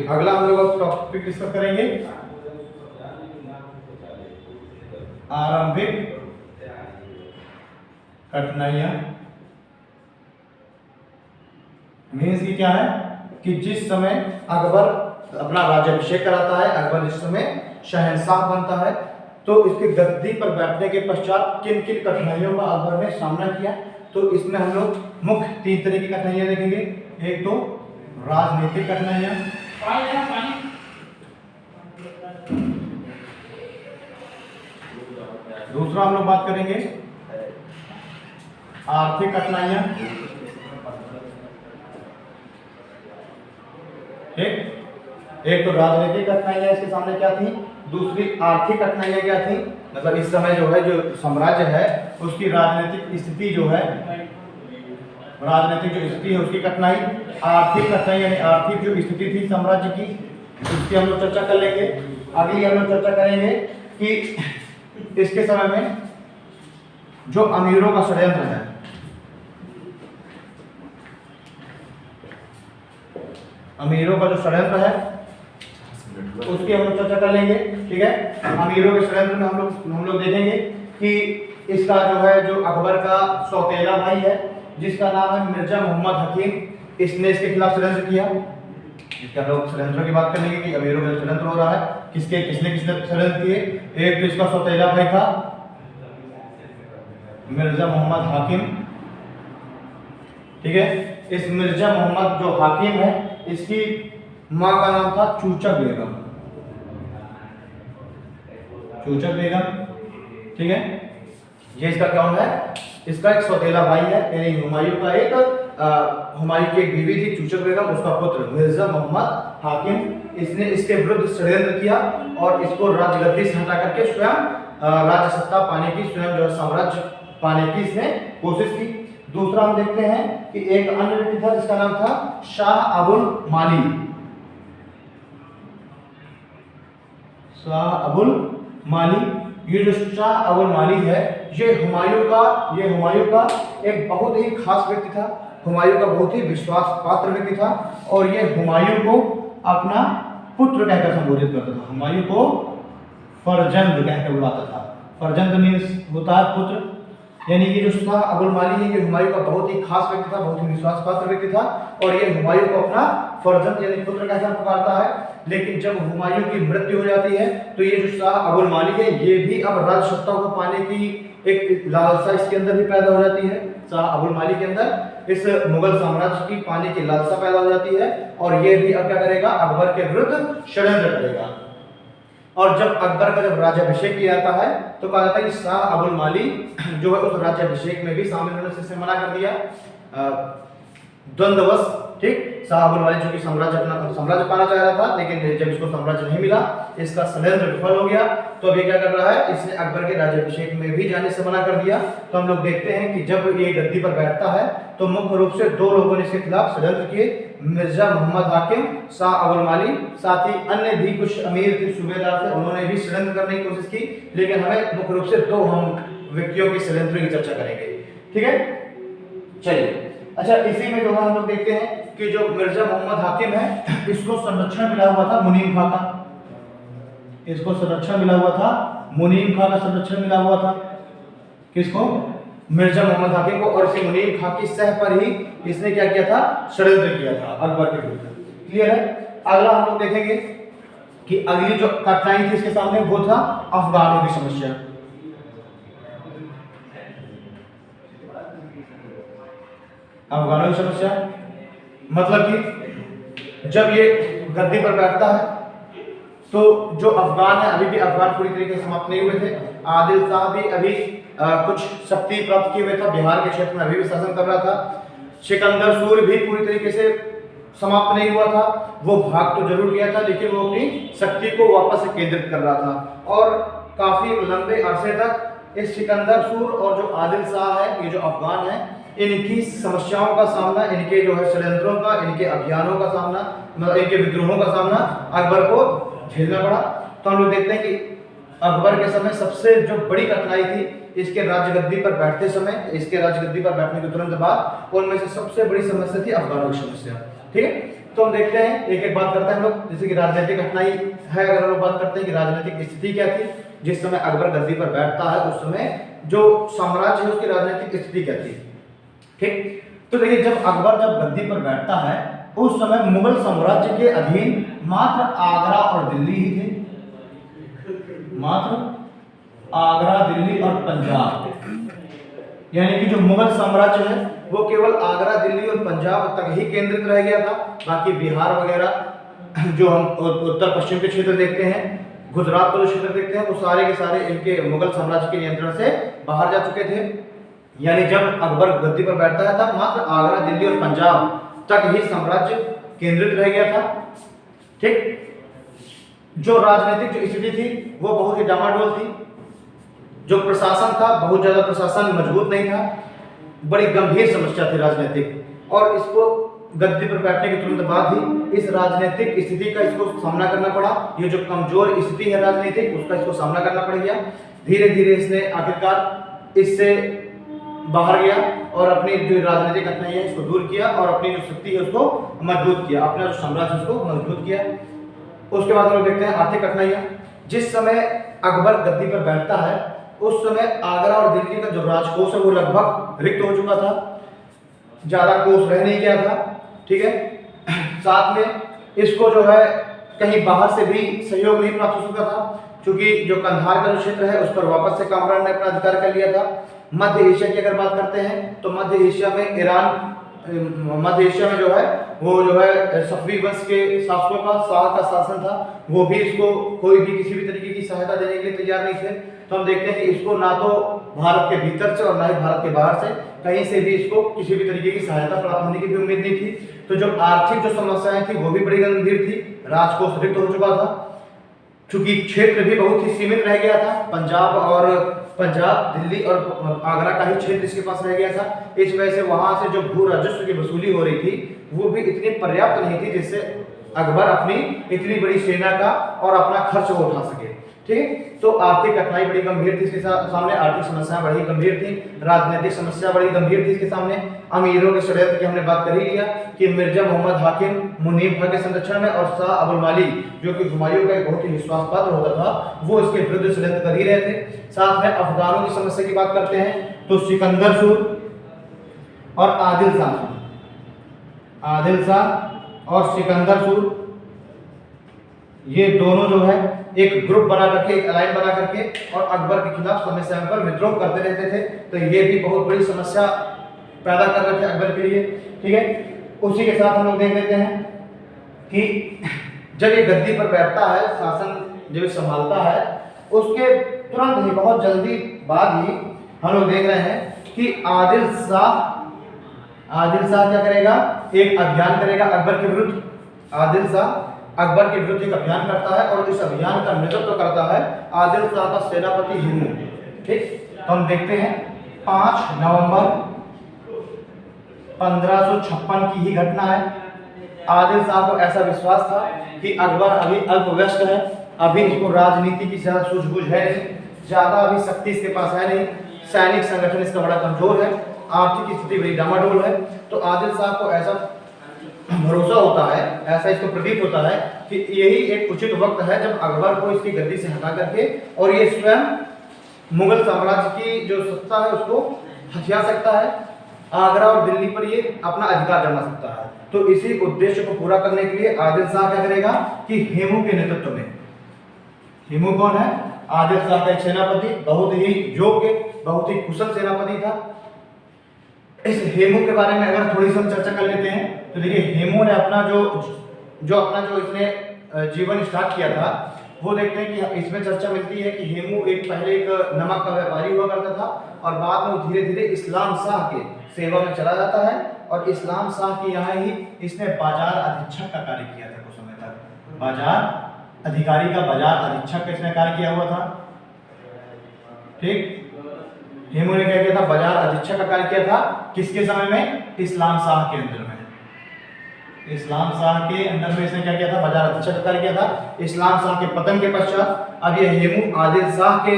अगला हम लोग टॉपिक डिस्कस करेंगे आरंभिक कठिनाइयां। मीन्स की क्या है कि जिस समय अकबर अपना राज्याभिषेक कराता है, अकबर जिस समय शहंशाह बनता है, तो इसके गद्दी पर बैठने के पश्चात किन किन कठिनाइयों का अकबर ने सामना किया। तो इसमें हम लोग मुख्य 3 तरह की कठिनाइयां देखेंगे। एक तो राजनीतिक कठिनाइयां, दूसरा हम लोग बात करेंगे आर्थिक कठिनाइयां, ठीक। एक तो राजनीतिक कठिनाइयां इसके सामने क्या थी, दूसरी आर्थिक कठिनाइयां क्या थी, मतलब इस समय जो है जो साम्राज्य है उसकी राजनीतिक स्थिति जो है, राजनीतिक जो स्थिति है उसकी कठिनाई, आर्थिक कठिनाई यानी आर्थिक जो स्थिति थी साम्राज्य की, उसकी हम लोग चर्चा कर लेंगे। अगली हम लोग चर्चा करेंगे कि इसके समय में जो अमीरों का षड्यंत्र है, अमीरों का जो षड्यंत्र है उसकी हम लोग चर्चा कर लेंगे, ठीक है। अमीरों के षड्यंत्र में हम लोग देखेंगे कि इसका जो है जो अकबर का सौतेला भाई है जिसका नाम है मिर्जा मोहम्मद हकीम, इसने इसके खिलाफ षड्यंत्र किया। इसके हम लोग षड्यंत्रों की बात करेंगे कि अमीरों का षड्यंत्र हो रहा है, किसने किसने षड्यंत्र किए। एक तो इसका सौतेला भाई था मिर्जा मोहम्मद हाकिम, ठीक है। इस मिर्जा मोहम्मद जो हाकिम है इसकी मां का नाम था चूचक बेगम, चूचक बेगम, ठीक है। ये इसका कौन है, इसका एक सौतेला भाई है, यानी हुमायूं का एक हुमायूं की एक बीवी थी चूचक बेगम, उसका पुत्र मिर्जा मोहम्मद हाकिम, इसने इसके विरुद्ध षड्यंत्र किया और इसको राजगद्दी से हटा करके स्वयं राज्य सत्ता पाने की, स्वयं जो साम्राज्य पाने की इसने कोशिश की। दूसरा हम देखते हैं कि एक अन्य व्यक्ति था जिसका नाम था शाह अबुल माली। शाह अबुल माली, ये जो शाह अबुल माली है ये हुमायूं का एक बहुत ही खास व्यक्ति था, हुमायूं का बहुत ही विश्वास पात्र व्यक्ति था और ये हुमायूं को अपना पुत्र कहकर संबोधित करता था, हुमायूं को फरजंद कहकर बुलाता था। फरजंद मीन्स होता है पुत्र, यानी ये जो शाह अबुल माली है ये हुमायूं का बहुत ही खास व्यक्ति था, बहुत ही विश्वास पात्र व्यक्ति था और ये हुमायूं को अपना फरजंद यानी पुत्र कहकर पुकारता है। लेकिन जब हुमायूं की मृत्यु हो जाती है तो ये जो शाह अबुल माली है ये भी अब राज सत्ता को पाने की एक लालसा इसके अंदर भी पैदा हो जाती है। शाह अबुल माली के अंदर इस मुगल साम्राज्य की पाने की लालसा पैदा हो जाती है और ये भी अब क्या करेगा, अकबर के विरुद्ध षड्यंत्र करेगा। और जब अकबर का जब राज्याभिषेक किया जाता है तो कहा जाता है कि शाह अबुल माली जो है उस राज्याभिषेक में भी शामिल होने से मना कर दिया, द्वंद्ववश। ठीक, शाह अबुल माली जो कि साम्राज्य पाना चाह रहा था लेकिन जब इसको साम्राज्य नहीं मिला, इसका षड्यंत्र विफल हो गया, तो अब ये क्या कर रहा है, इसने अकबर के राज्याभिषेक में भी जाने से मना कर दिया। तो हम लोग देखते हैं कि जब ये गद्दी पर बैठता है तो मुख्य रूप से दो लोगों ने इसके खिलाफ षड्यंत्र किए, मिर्जा मोहम्मद हाकिम, शाह अबुल माली, साथ ही अन्य भी कुछ अमीर थे, सूबेदार थे, उन्होंने भी षड्यंत्र करने की कोशिश की। लेकिन हमें मुख्य रूप से दो हम व्यक्तियों के षड्यंत्र की चर्चा करेंगे। ठीक है, चलिए। अच्छा, इसी में जो है हम लोग देखते हैं कि जो मिर्जा मोहम्मद हाकिम है इसको संरक्षण मिला हुआ था मुनीम खां का, इसको संरक्षण मिला हुआ था, मुनीम खां का संरक्षण मिला हुआ था। किसको? मिर्जा मोहम्मद हाकिम को। और इसे मुनीम खां की सह पर ही इसने क्या किया था, षड्यंत्र किया था अकबर के विरुद्ध। क्लियर है। अगला हम लोग देखेंगे कि अगली जो कठिनाई थी इसके सामने वो था अफगानों की समस्या। अफगानों की समस्या मतलब कि जब ये गद्दी पर बैठता है तो जो अफगान है, अभी भी अफगान पूरी तरीके से समाप्त नहीं हुए थे। आदिल शाह भी अभी कुछ शक्ति प्राप्त किए हुए था, बिहार के क्षेत्र में अभी भी शासन कर रहा था। सिकंदर सूर्य भी पूरी तरीके से समाप्त नहीं हुआ था, वो भाग तो जरूर गया था लेकिन वो अपनी शक्ति को वापस से केंद्रित कर रहा था। और काफी लंबे अरसे तक इस सिकंदर सूर्य और जो आदिल शाह है, ये जो अफगान है, इनकी समस्याओं का सामना, इनके जो है षड्यंत्रों का, इनके अभियानों का सामना, मतलब इनके विद्रोहों का सामना अकबर को झेलना पड़ा। तो हम लोग देखते हैं कि अकबर के समय सबसे जो बड़ी कठिनाई थी इसके राजगद्दी पर बैठते समय, इसके राजगद्दी पर बैठने के तुरंत बाद, उनमें से सबसे बड़ी समस्या थी अफगानों की समस्या। ठीक है, तो हम देखते हैं एक एक बात करते हैं हम लोग। जैसे कि राजनीतिक कठिनाई है, अगर हम लोग बात करते हैं कि राजनीतिक स्थिति क्या थी जिस समय अकबर गद्दी पर बैठता है, उस समय जो साम्राज्य है उसकी राजनीतिक स्थिति क्या थी। ठीक, तो देखिए जब अकबर गद्दी पर बैठता है उस समय मुगल साम्राज्य के अधीन मात्र आगरा और दिल्ली ही थे, मात्र आगरा, दिल्ली और पंजाब। यानी कि जो मुगल साम्राज्य है वो केवल आगरा, दिल्ली और पंजाब तक ही केंद्रित रह गया था। बाकी बिहार वगैरह जो हम उत्तर पश्चिम के क्षेत्र देखते हैं, गुजरात का जो क्षेत्र देखते हैं, वो सारे के सारे इनके मुगल साम्राज्य के नियंत्रण से बाहर जा चुके थे। यानी जब अकबर गद्दी पर बैठता है तब मात्र आगरा, दिल्ली और पंजाब तक ही साम्राज्य केंद्रित रह गया था। ठीक, जो राजनीतिक जो स्थिति थी वो बहुत ही डामाडोल थी। जो प्रशासन था, बहुत ज्यादा प्रशासन मजबूत नहीं था, बड़ी गंभीर समस्या थी राजनीतिक। और इसको गद्दी पर बैठने के तुरंत बाद ही इस राजनीतिक स्थिति का इसको सामना करना पड़ा। ये जो कमजोर स्थिति है राजनीतिक, उसका इसको सामना करना पड़ गया। धीरे धीरे इसने आखिरकार इससे बाहर गया और अपनी जो राजनीतिक कठिनाई है इसको दूर किया और अपनी जो शक्ति है उसको मजबूत किया, अपना जो साम्राज्य उसको मजबूत किया। उसके बाद हम लोग देखते हैं आर्थिक कठिनाइयां। जिस समय अकबर गद्दी पर बैठता है उस समय आगरा और दिल्ली का जो राजकोष है वो लगभग रिक्त हो चुका था, ज्यादा कोष रह नहीं गया था। ठीक है, साथ में इसको जो है कहीं बाहर से भी सहयोग नहीं प्राप्त हो चुका था, क्योंकि जो कंधार का जो क्षेत्र है उस पर वापस से कामरान ने अपना अधिकार कर लिया था। मध्य एशिया की अगर बात करते हैं तो मध्य एशिया में ईरान, मध्य एशिया में जो है वो जो है सफवी वंश के शासकों का शाह का शासन था, वो भी इसको कोई भी किसी भी तरीके की सहायता देने के लिए तैयार नहीं थे। तो हम देखते हैं कि इसको ना तो भारत के भीतर से और ना ही भारत के बाहर से कहीं से भी इसको किसी भी तरीके की सहायता प्राप्त होने की भी उम्मीद नहीं थी। तो जो आर्थिक जो समस्याएं थी वो भी बड़ी गंभीर थी, राजकोष रिक्त हो चुका था, चूंकि क्षेत्र भी बहुत ही सीमित रह गया था, पंजाब दिल्ली और आगरा का ही क्षेत्र इसके पास रह गया था। इस वजह से वहां से जो भू राजस्व की वसूली हो रही थी वो भी इतनी पर्याप्त नहीं थी जिससे अकबर अपनी इतनी बड़ी सेना का और अपना खर्च को उठा सके। ठीक है, तो आर्थिक कठिनाई बड़ी गंभीर थी इसके सामने, आर्थिक समस्याएं बड़ी गंभीर थी, राजनीतिक समस्या बड़ी गंभीर थी इसके सामने। अमीरों के षड्यंत्र की हमने बात कर ही लिया कि मिर्जा मोहम्मद हाकिम मुनीम खां के संरक्षण में और शाह अबुल माली जो कि हुमायूं का एक बहुत ही विश्वास पात्र होता था वो इसके विरुद्ध षड्यंत्र कर ही रहे थे। साथ में अफगानों की समस्या की बात करते हैं तो सिकंदर सूर और आदिल शाह और सिकंदर सूर ये दोनों जो है एक ग्रुप बना करके, एक अलाइन बना करके और अकबर के खिलाफ समय समय पर विद्रोह करते रहते थे। तो ये भी बहुत बड़ी समस्या पैदा कर रहे थे अकबर के लिए। ठीक है, उसी के साथ हम लोग देख लेते हैं कि जब ये गद्दी पर बैठता है, शासन जब संभालता है, उसके तुरंत ही बहुत जल्दी बाद ही हम लोग देख रहे हैं कि आदिल शाह क्या करेगा, एक अभियान करेगा अकबर के विरुद्ध। आदिल शाह अकबर के विरुद्ध एक अभियान करता है और इस अभियान का नेतृत्व करता है आदिल शाह का सेनापति हेमू। ठीक, तो हम देखते हैं 5 नवंबर 1556 की ही घटना है। आदिल शाह को ऐसा विश्वास था कि अकबर अभी अल्पवयस्क है, अभी इसको राजनीति की ज्यादा सूझबूझ है नहीं, ज्यादा अभी शक्ति इसके पास है नहीं, सैनिक संगठन इसका बड़ा कमजोर है, आर्थिक स्थिति बड़ी डामाडोल है। तो आदिल शाह को ऐसा भरोसा होता है, ऐसा इसको प्रतीत होता है कि यही एक उचित वक्त है जब अकबर को इसकी गद्दी से हटा करके और ये स्वयं मुगल साम्राज्य की जो सत्ता है उसको हथिया सकता है, आगरा और दिल्ली पर ये अपना अधिकार जमा सकता है। तो इसी उद्देश्य को पूरा करने के लिए आदिल शाह क्या करेगा कि हेमू के नेतृत्व में, हेमू कौन है, आदिल शाह का एक सेनापति, बहुत ही योग्य, बहुत ही कुशल सेनापति था। इस हेमू के बारे में अगर थोड़ी सी हम चर्चा कर लेते हैं तो देखिए हेमू ने अपना जो इसने जीवन स्टार्ट किया था वो देखते हैं कि इसमें चर्चा मिलती है कि हेमू पहले एक नमक का व्यापारी हुआ करता था और बाद में धीरे धीरे इस्लाम शाह के सेवा में चला जाता है और इस्लाम शाह के यहाँ ही इसने बाजार अधीक्षक का कार्य किया था कुछ समय तक। बाजार अधिकारी का, बाजार अधीक्षक का इसने कार्य किया हुआ था। ठीक, हेमू ने क्या किया था, बाजार अधीक्षक का कार्य किया था। किसके समय में, इस्लाम शाह के अंदर में, इस्लाम शाह के अंदर में इसने क्या किया था, बाजार अधीक्षक का कार्य किया था। इस्लाम शाह के पतन के पश्चात अब ये हेमू आदिल शाह के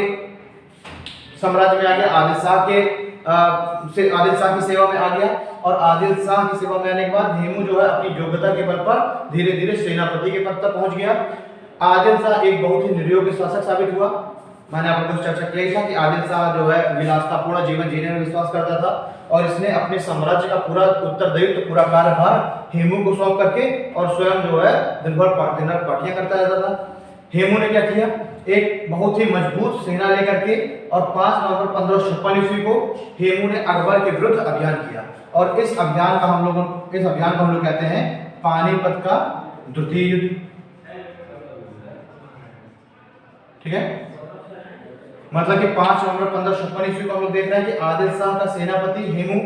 साम्राज्य में आ गया, आदिल शाह की सेवा में आ गया और आदिल शाह की सेवा में आने के बाद हेमू जो है अपनी योग्यता के बल पर धीरे धीरे सेनापति के पद तक पहुंच गया। आदिल शाह एक बहुत ही निर्योग्य शासक साबित हुआ। मैंने आप लोगों से चर्चा किया था कि आदिल शाह जो है विलासतापूर्ण जीवन जीने में विश्वास करता था और इसने अपने साम्राज्य का पूरा उत्तरदायित्व, पूरा कार्यभार हेमू को सौंप करके और स्वयं जो है दिन भर पार्टियां करता रहता था। हेमू ने क्या किया, एक बहुत ही मजबूत सेना लेकर के और 5 नवंबर 1556 ईस्वी को हेमू ने अकबर के विरुद्ध अभियान किया और इस अभियान को हम लोग कहते हैं पानीपत का द्वितीय युद्ध। ठीक है, मतलब कि 5 नवंबर 1556 ईस्वी को हम लोग देख रहे हैं कि आदिल शाह का सेनापति हेमू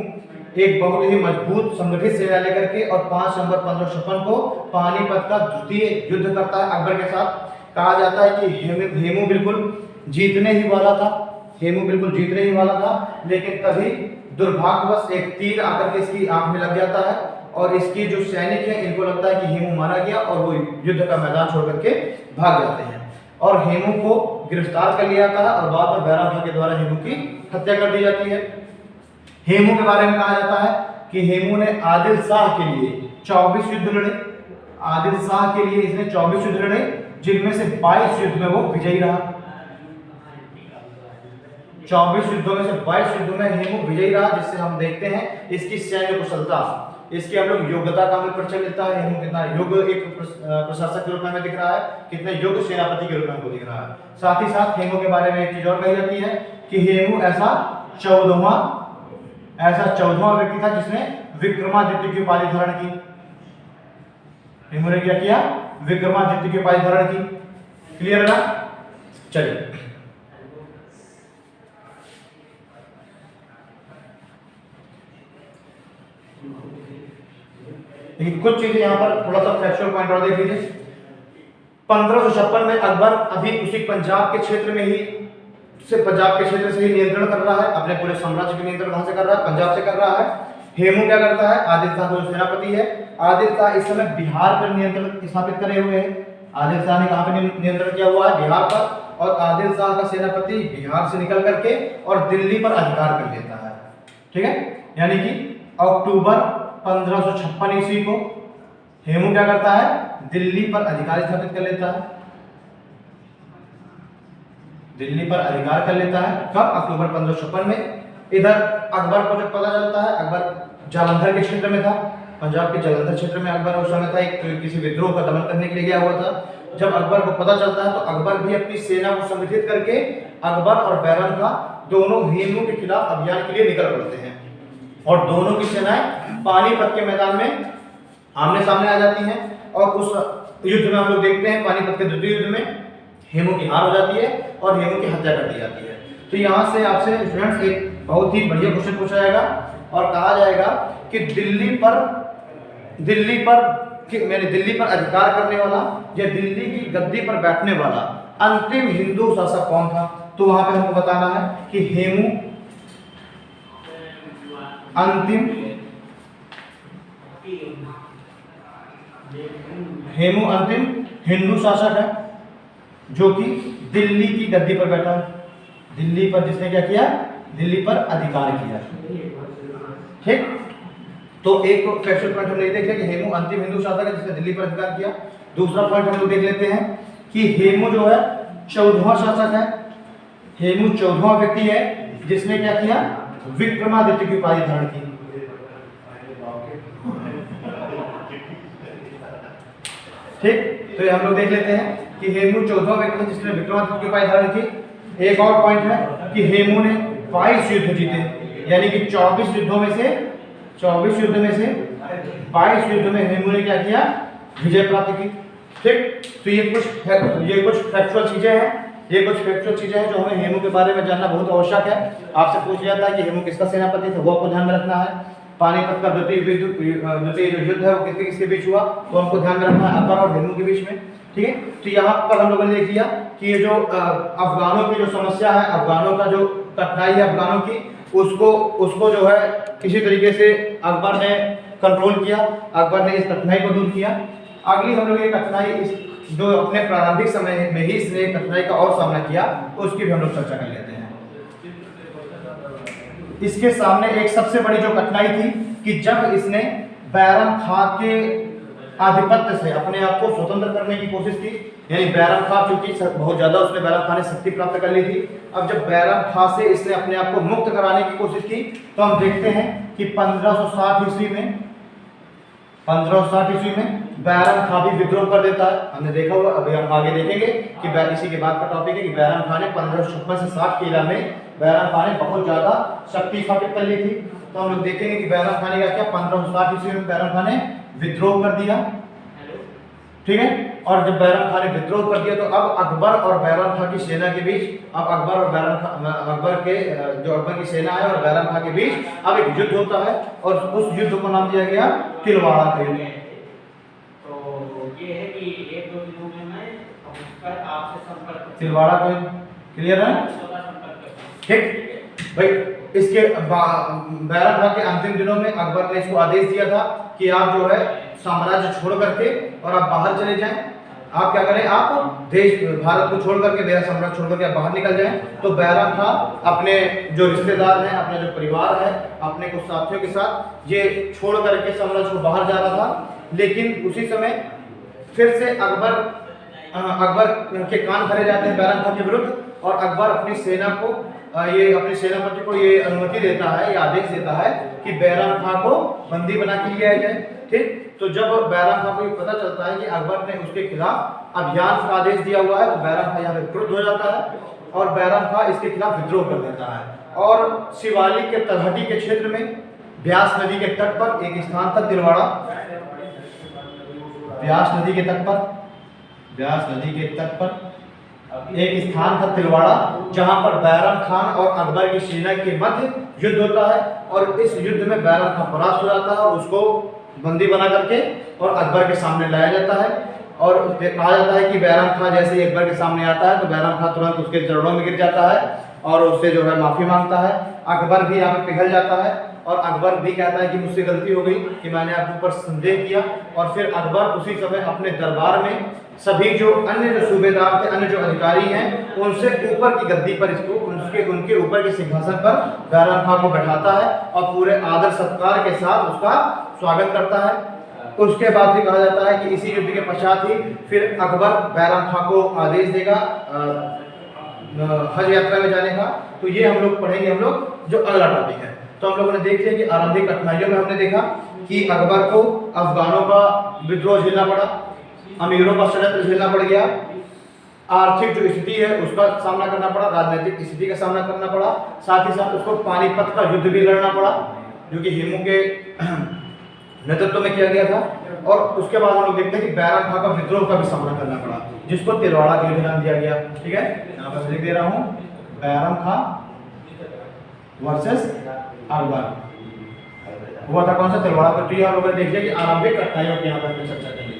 एक बहुत ही मजबूत संगठित सेना लेकर के और 5 नवंबर 1556 को पानीपत का द्वितीय युद्ध करता है अकबर के साथ। कहा जाता है कि हेमू बिल्कुल जीतने ही वाला था, लेकिन तभी दुर्भाग्यवश एक तीर आकर के इसकी आंख में लग जाता है और इसकी जो सैनिक है इनको लगता है कि हेमू मारा गया और वो युद्ध का मैदान छोड़ करके भाग जाते हैं और हेमू को गिरफ्तार कर लिया जाता है और बाद में बैरम खां के द्वारा हेमू की हत्या कर दी जाती है। हेमू के बारे में कहा जाता है कि हेमू ने आदिल शाह के लिए 24 युद्ध लड़े, आदिल शाह के लिए इसने 24 युद्ध लड़े जिनमें से 22 युद्ध में वो विजयी रहा। 24 युद्धों में से 22 युद्धों में हेमू विजयी रहा, जिससे हम देखते हैं इसकी सैन्य कुशलता, इसकी हम लोग योग्यता का हमें परिचय मिलता है। हेमू कितना योग्य एक प्रशासक के रूप में हमें दिख रहा है, कितने योग्य सेनापति के रूप में हमको दिख रहा है। साथ ही साथ हेमू के बारे में एक चीज और कही जाती है कि हेमू ऐसा 14वां व्यक्ति था जिसने विक्रमादित्य की उपाधि धारण की। हेमू ने क्या किया, विक्रमादित्य की उपाधि धारण की। क्लियर है ना? चलिए लेकिन कुछ चीजें यहाँ पर थोड़ा सा फैक्चुअल पॉइंट और देख लीजिए। 1556 में अकबर अभी उसी पंजाब के क्षेत्र में ही पंजाब के क्षेत्र से ही नियंत्रण कर रहा है, अपने पूरे साम्राज्य के नियंत्रण कहां से कर रहा है? पंजाब से कर रहा है। हेमू क्या करता है? आदिल शाह जो सेनापति है, आदिल शाह इस समय बिहार पर नियंत्रण स्थापित करे हुए हैं। आदिल शाह ने कहां पर नियंत्रण किया हुआ है? बिहार पर। और आदिल शाह का सेनापति बिहार से निकल करके और दिल्ली पर अधिकार कर लेता है। ठीक है, यानी कि अक्टूबर 1556 ईस्वी को हेमू क्या करता है? दिल्ली पर अधिकार स्थापित कर लेता है। दिल्ली पर अधिकार कर लेता है कब? अक्टूबर 1556 में। इधर अकबर को जब पता चलता है, अकबर जालंधर के क्षेत्र में था, पंजाब के जालंधर क्षेत्र में अकबर उस समय था, एक किसी विद्रोह का दमन करने के लिए गया हुआ था। जब अकबर को पता चलता है तो अकबर भी अपनी सेना को संगठित करके अकबर और बैरम खां दोनों हेमू के खिलाफ अभियान के लिए निकल पड़ते हैं और दोनों की सेनाएं पानीपत के मैदान में आमने सामने आ जाती हैं। और उस युद्ध में हम लोग देखते हैं, पानीपत के द्वितीय युद्ध में हेमू की हार हो जाती है और हेमू की हत्या कर दी जाती है। तो यहाँ से आपसे स्टूडेंट्स एक बहुत ही बढ़िया क्वेश्चन पूछा जाएगा और कहा जाएगा कि दिल्ली पर अधिकार करने वाला या दिल्ली की गद्दी पर बैठने वाला अंतिम हिंदू शासक कौन था? तो वहां पे हमको बताना है कि हेमू अंतिम हिंदू शासक है जो कि दिल्ली की गद्दी पर बैठा है। दिल्ली पर जिसने क्या किया? दिल्ली पर अधिकार किया। ठीक, तो एक फैक्चुअल पॉइंट हम देख लिया कि हेमू अंतिम हिंदू शासक है जिसने दिल्ली पर अधिकार किया। दूसरा पॉइंट हम लोग देख लेते हैं कि हेमू जो है 14वां शासक है। हेमू 14वां व्यक्ति है जिसने क्या किया? विक्रमादित्य की उपाधि धारण की। ठीक, तो ये हम लोग देख लेते हैं कि हेमू 14वां व्यक्ति है जिसने विक्रमादित्य की उपाधि धारण की। एक और पॉइंट है कि हेमू ने 22 युद्ध जीते, यानी कि 24 युद्धों में से 22 युद्ध में हेमू ने क्या किया? विजय प्राप्त की। ठीक, तो ये कुछ फैक्चुअल चीजें हैं जो हमें हेमू के बारे में जानना बहुत आवश्यक है। आपसे पूछ लिया था कि हेमू किसका सेनापति था, वो आपको ध्यान में रखना है। पानीपत का द्वितीय जो युद्ध है वो किसके बीच हुआ, तो हमको ध्यान में रखना है, अकबर और हेमू के बीच में। ठीक है, तो यहाँ पर हम लोगों ने देख लिया कि ये जो अफगानों की जो समस्या है, अफगानों का जो कठिनाई है अफगानों की, उसको जो है किसी तरीके से अकबर ने कंट्रोल किया, अकबर ने इस कठिनाई को दूर किया। अगली हम लोग ये कठिनाई जो अपने प्रारंभिक समय में ही इसने कठिनाई का और सामना किया, उसकी भी हम लोग चर्चा कर लेते हैं। इसके सामने एक सबसे बड़ी जो कठिनाई थी कि जब इसने बैरम खां के आधिपत्य से अपने आप को स्वतंत्र करने की कोशिश की, यानी बैरम खां क्योंकि बहुत ज्यादा उसने बैरम खां ने शक्ति प्राप्त कर ली थी। अब जब बैरम खां से इसने अपने आप को मुक्त कराने की कोशिश की तो हम देखते हैं कि 1560 ईस्वी में बैरम खां भी विद्रोह कर देता है। हमने देखा हुआ, अभी हम आगे देखेंगे कि इसी के बाद का टॉपिक है कि बैरम खां ने 1556 से 60 के इला में बैरम खां ने बहुत ज्यादा शक्ति स्थापित कर ली थी। तो हम लोग देखेंगे कि बैरम खां ने क्या किया। 1560 ईस्वी में बैरम खां ने विद्रोह कर दिया। ठीक है, और जब बैरम खां ने विद्रोह कर दिया तो अब अकबर और बैरम खां की सेना के बीच, अब अकबर की सेना है और बैरम खां के बीच अब एक युद्ध होता है और उस युद्ध को नाम दिया गया तिलवाड़ा का युद्ध। तो ये है कि एक दो दिनों में मैं पहुंचकर आपसे संपर्क, तिलवाड़ा का युद्ध क्लियर है? ठीक भाई, इसके बैरम खां के अंतिम दिनों में अकबर ने इसको आदेश दिया था कि आप जो है साम्राज्य छोड़ करके और आप बाहर चले जाएं। आप क्या करें, आप देश भारत को छोड़ करके, मेरा साम्राज्य छोड़ करके आप बाहर निकल जाएं। तो बैरम खां अपने जो रिश्तेदार हैं, अपना जो परिवार है, अपने कुछ साथियों के साथ ये छोड़ करके साम्राज्य को बाहर जा रहा था। लेकिन उसी समय फिर से अकबर के कान भरे जाते हैं बैरम खां के विरुद्ध और अकबर अपनी सेना को अपने सेनापति को ये अनुमति देता है, ये आदेश देता है कि बैरम खां को बंदी बना के लिया जाए। ठीक, तो जब बैरम खां को ये पता चलता है कि अकबर ने उसके खिलाफ अभियान का आदेश दिया हुआ है तो बैरम खां यहाँ पे क्रुद्ध हो जाता है और बैरम खां इसके खिलाफ विद्रोह कर देता है। और शिवालिक के तलहटी के क्षेत्र में ब्यास नदी के तट पर एक स्थान था तिलवाड़ा। ब्यास नदी के तट पर एक स्थान था तिलवाड़ा, जहां पर बैरम खान और अकबर की सेना के मध्य युद्ध होता है और इस युद्ध में बैरम खान परास्त हो जाता है और उसको बंदी बना करके और अकबर के सामने लाया जाता है और कहा जाता है कि बैराम खां जैसे ही अकबर के सामने आता है तो बैराम खां तुरंत उसके चरणों में गिर जाता है और उससे जो है माफ़ी मांगता है। अकबर भी यहाँ पे पिघल जाता है और अकबर भी कहता है कि मुझसे गलती हो गई कि मैंने आपके ऊपर संदेह किया। और फिर अकबर उसी समय अपने दरबार में सभी जो अन्य जो सूबेदार थे, अन्य जो अधिकारी हैं, उनसे ऊपर की गद्दी पर इसको उनके ऊपर के सिंहासन पर बैराम खां को बैठाता है और पूरे आदर सत्कार के साथ उसका स्वागत करता है। उसके बाद भी कहा जाता है कि इसी युद्ध के पश्चात ही फिर अकबर बैराम खां को आदेश देगा हज यात्रा में जाने का। तो ये हम लोग पढ़ेंगे, हम लोग जो अगला टॉपिक है। तो हम लोगों ने देख लिया कि आरंभिक कठिनाइयों में हमने देखा कि अकबर को अफगानों का विद्रोह झेलना पड़ा, अमीरों का षड्यंत्र झेलना पड़ गया, आर्थिक जो स्थिति है उसका सामना करना पड़ा, राजनीतिक स्थिति का सामना करना पड़ा, साथ ही साथ उसको पानीपत का युद्ध भी लड़ना पड़ा जो कि हेमू के नेतृत्व में किया गया था। और उसके बाद हम लोग देखते हैं कि बैराम खां का विद्रोह का भी सामना करना पड़ा जिसको तिलवाड़ा का युद्ध नाम दिया गया। ठीक है, यहाँ पर लिख दे रहा हूँ, बैराम खां वर्सेस अकबर हुआ था कौन सा, तिलवाड़ा का। तो ये हम लोग देख लिया कि आरंभिक कठिनाइयों की यहाँ पर चर्चा करेंगे।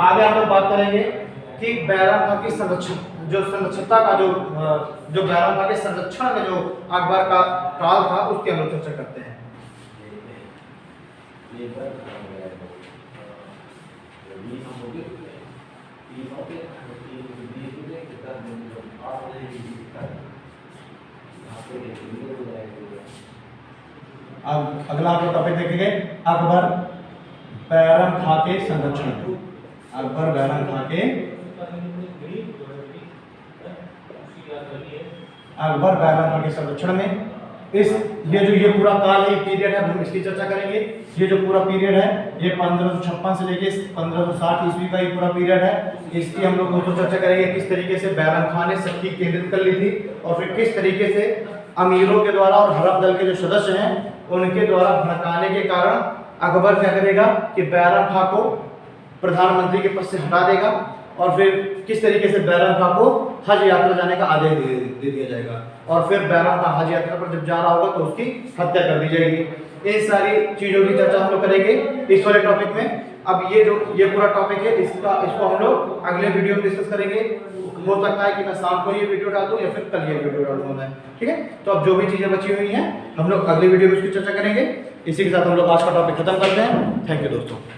आगे हम लोग बात करेंगे कि बैराम खां की संरक्षणता का जो बैराम खां के संरक्षण में जो अकबर का काल था उसकी हम लोग चर्चा करते हैं। अब अगला आप लोग टॉपिक देखेंगे अकबर बैराम खां के संरक्षण में। अकबर बैराम खां के संरक्षण में ये पूरा काल है, पीरियड है, हम इसकी चर्चा करेंगे। ये जो पूरा पीरियड है ये 1556 से लेके 1560 ईस्वी का ये पूरा पीरियड है। इसकी हम लोग दोस्तों चर्चा करेंगे किस तरीके से बैराम खां ने शक्ति केंद्रित कर ली थी और फिर किस तरीके से अमीरों के द्वारा और हड़प दल के जो सदस्य हैं उनके द्वारा भड़काने के कारण अकबर क्या करेगा कि बैराम खां को प्रधानमंत्री के पद से हटा देगा और फिर किस तरीके से बैराम खां को हज यात्रा जाने का आदेश दे दिया जाएगा और फिर बैराम खां हज यात्रा पर जब जा रहा होगा तो उसकी हत्या कर दी जाएगी। इन सारी चीज़ों की चर्चा हम लोग करेंगे इस वाले टॉपिक में। अब ये पूरा टॉपिक है इसको हम लोग अगले वीडियो में डिस्कस करेंगे। हो सकता है कि मैं शाम को ये वीडियो डाल दूँ या फिर कल ये वीडियो डाल दूँ मैं। ठीक है, तो अब जो भी चीज़ें बची हुई हैं हम लोग अगले वीडियो में उसकी चर्चा करेंगे। इसी के साथ हम लोग आज का टॉपिक खत्म करते हैं। थैंक यू दोस्तों।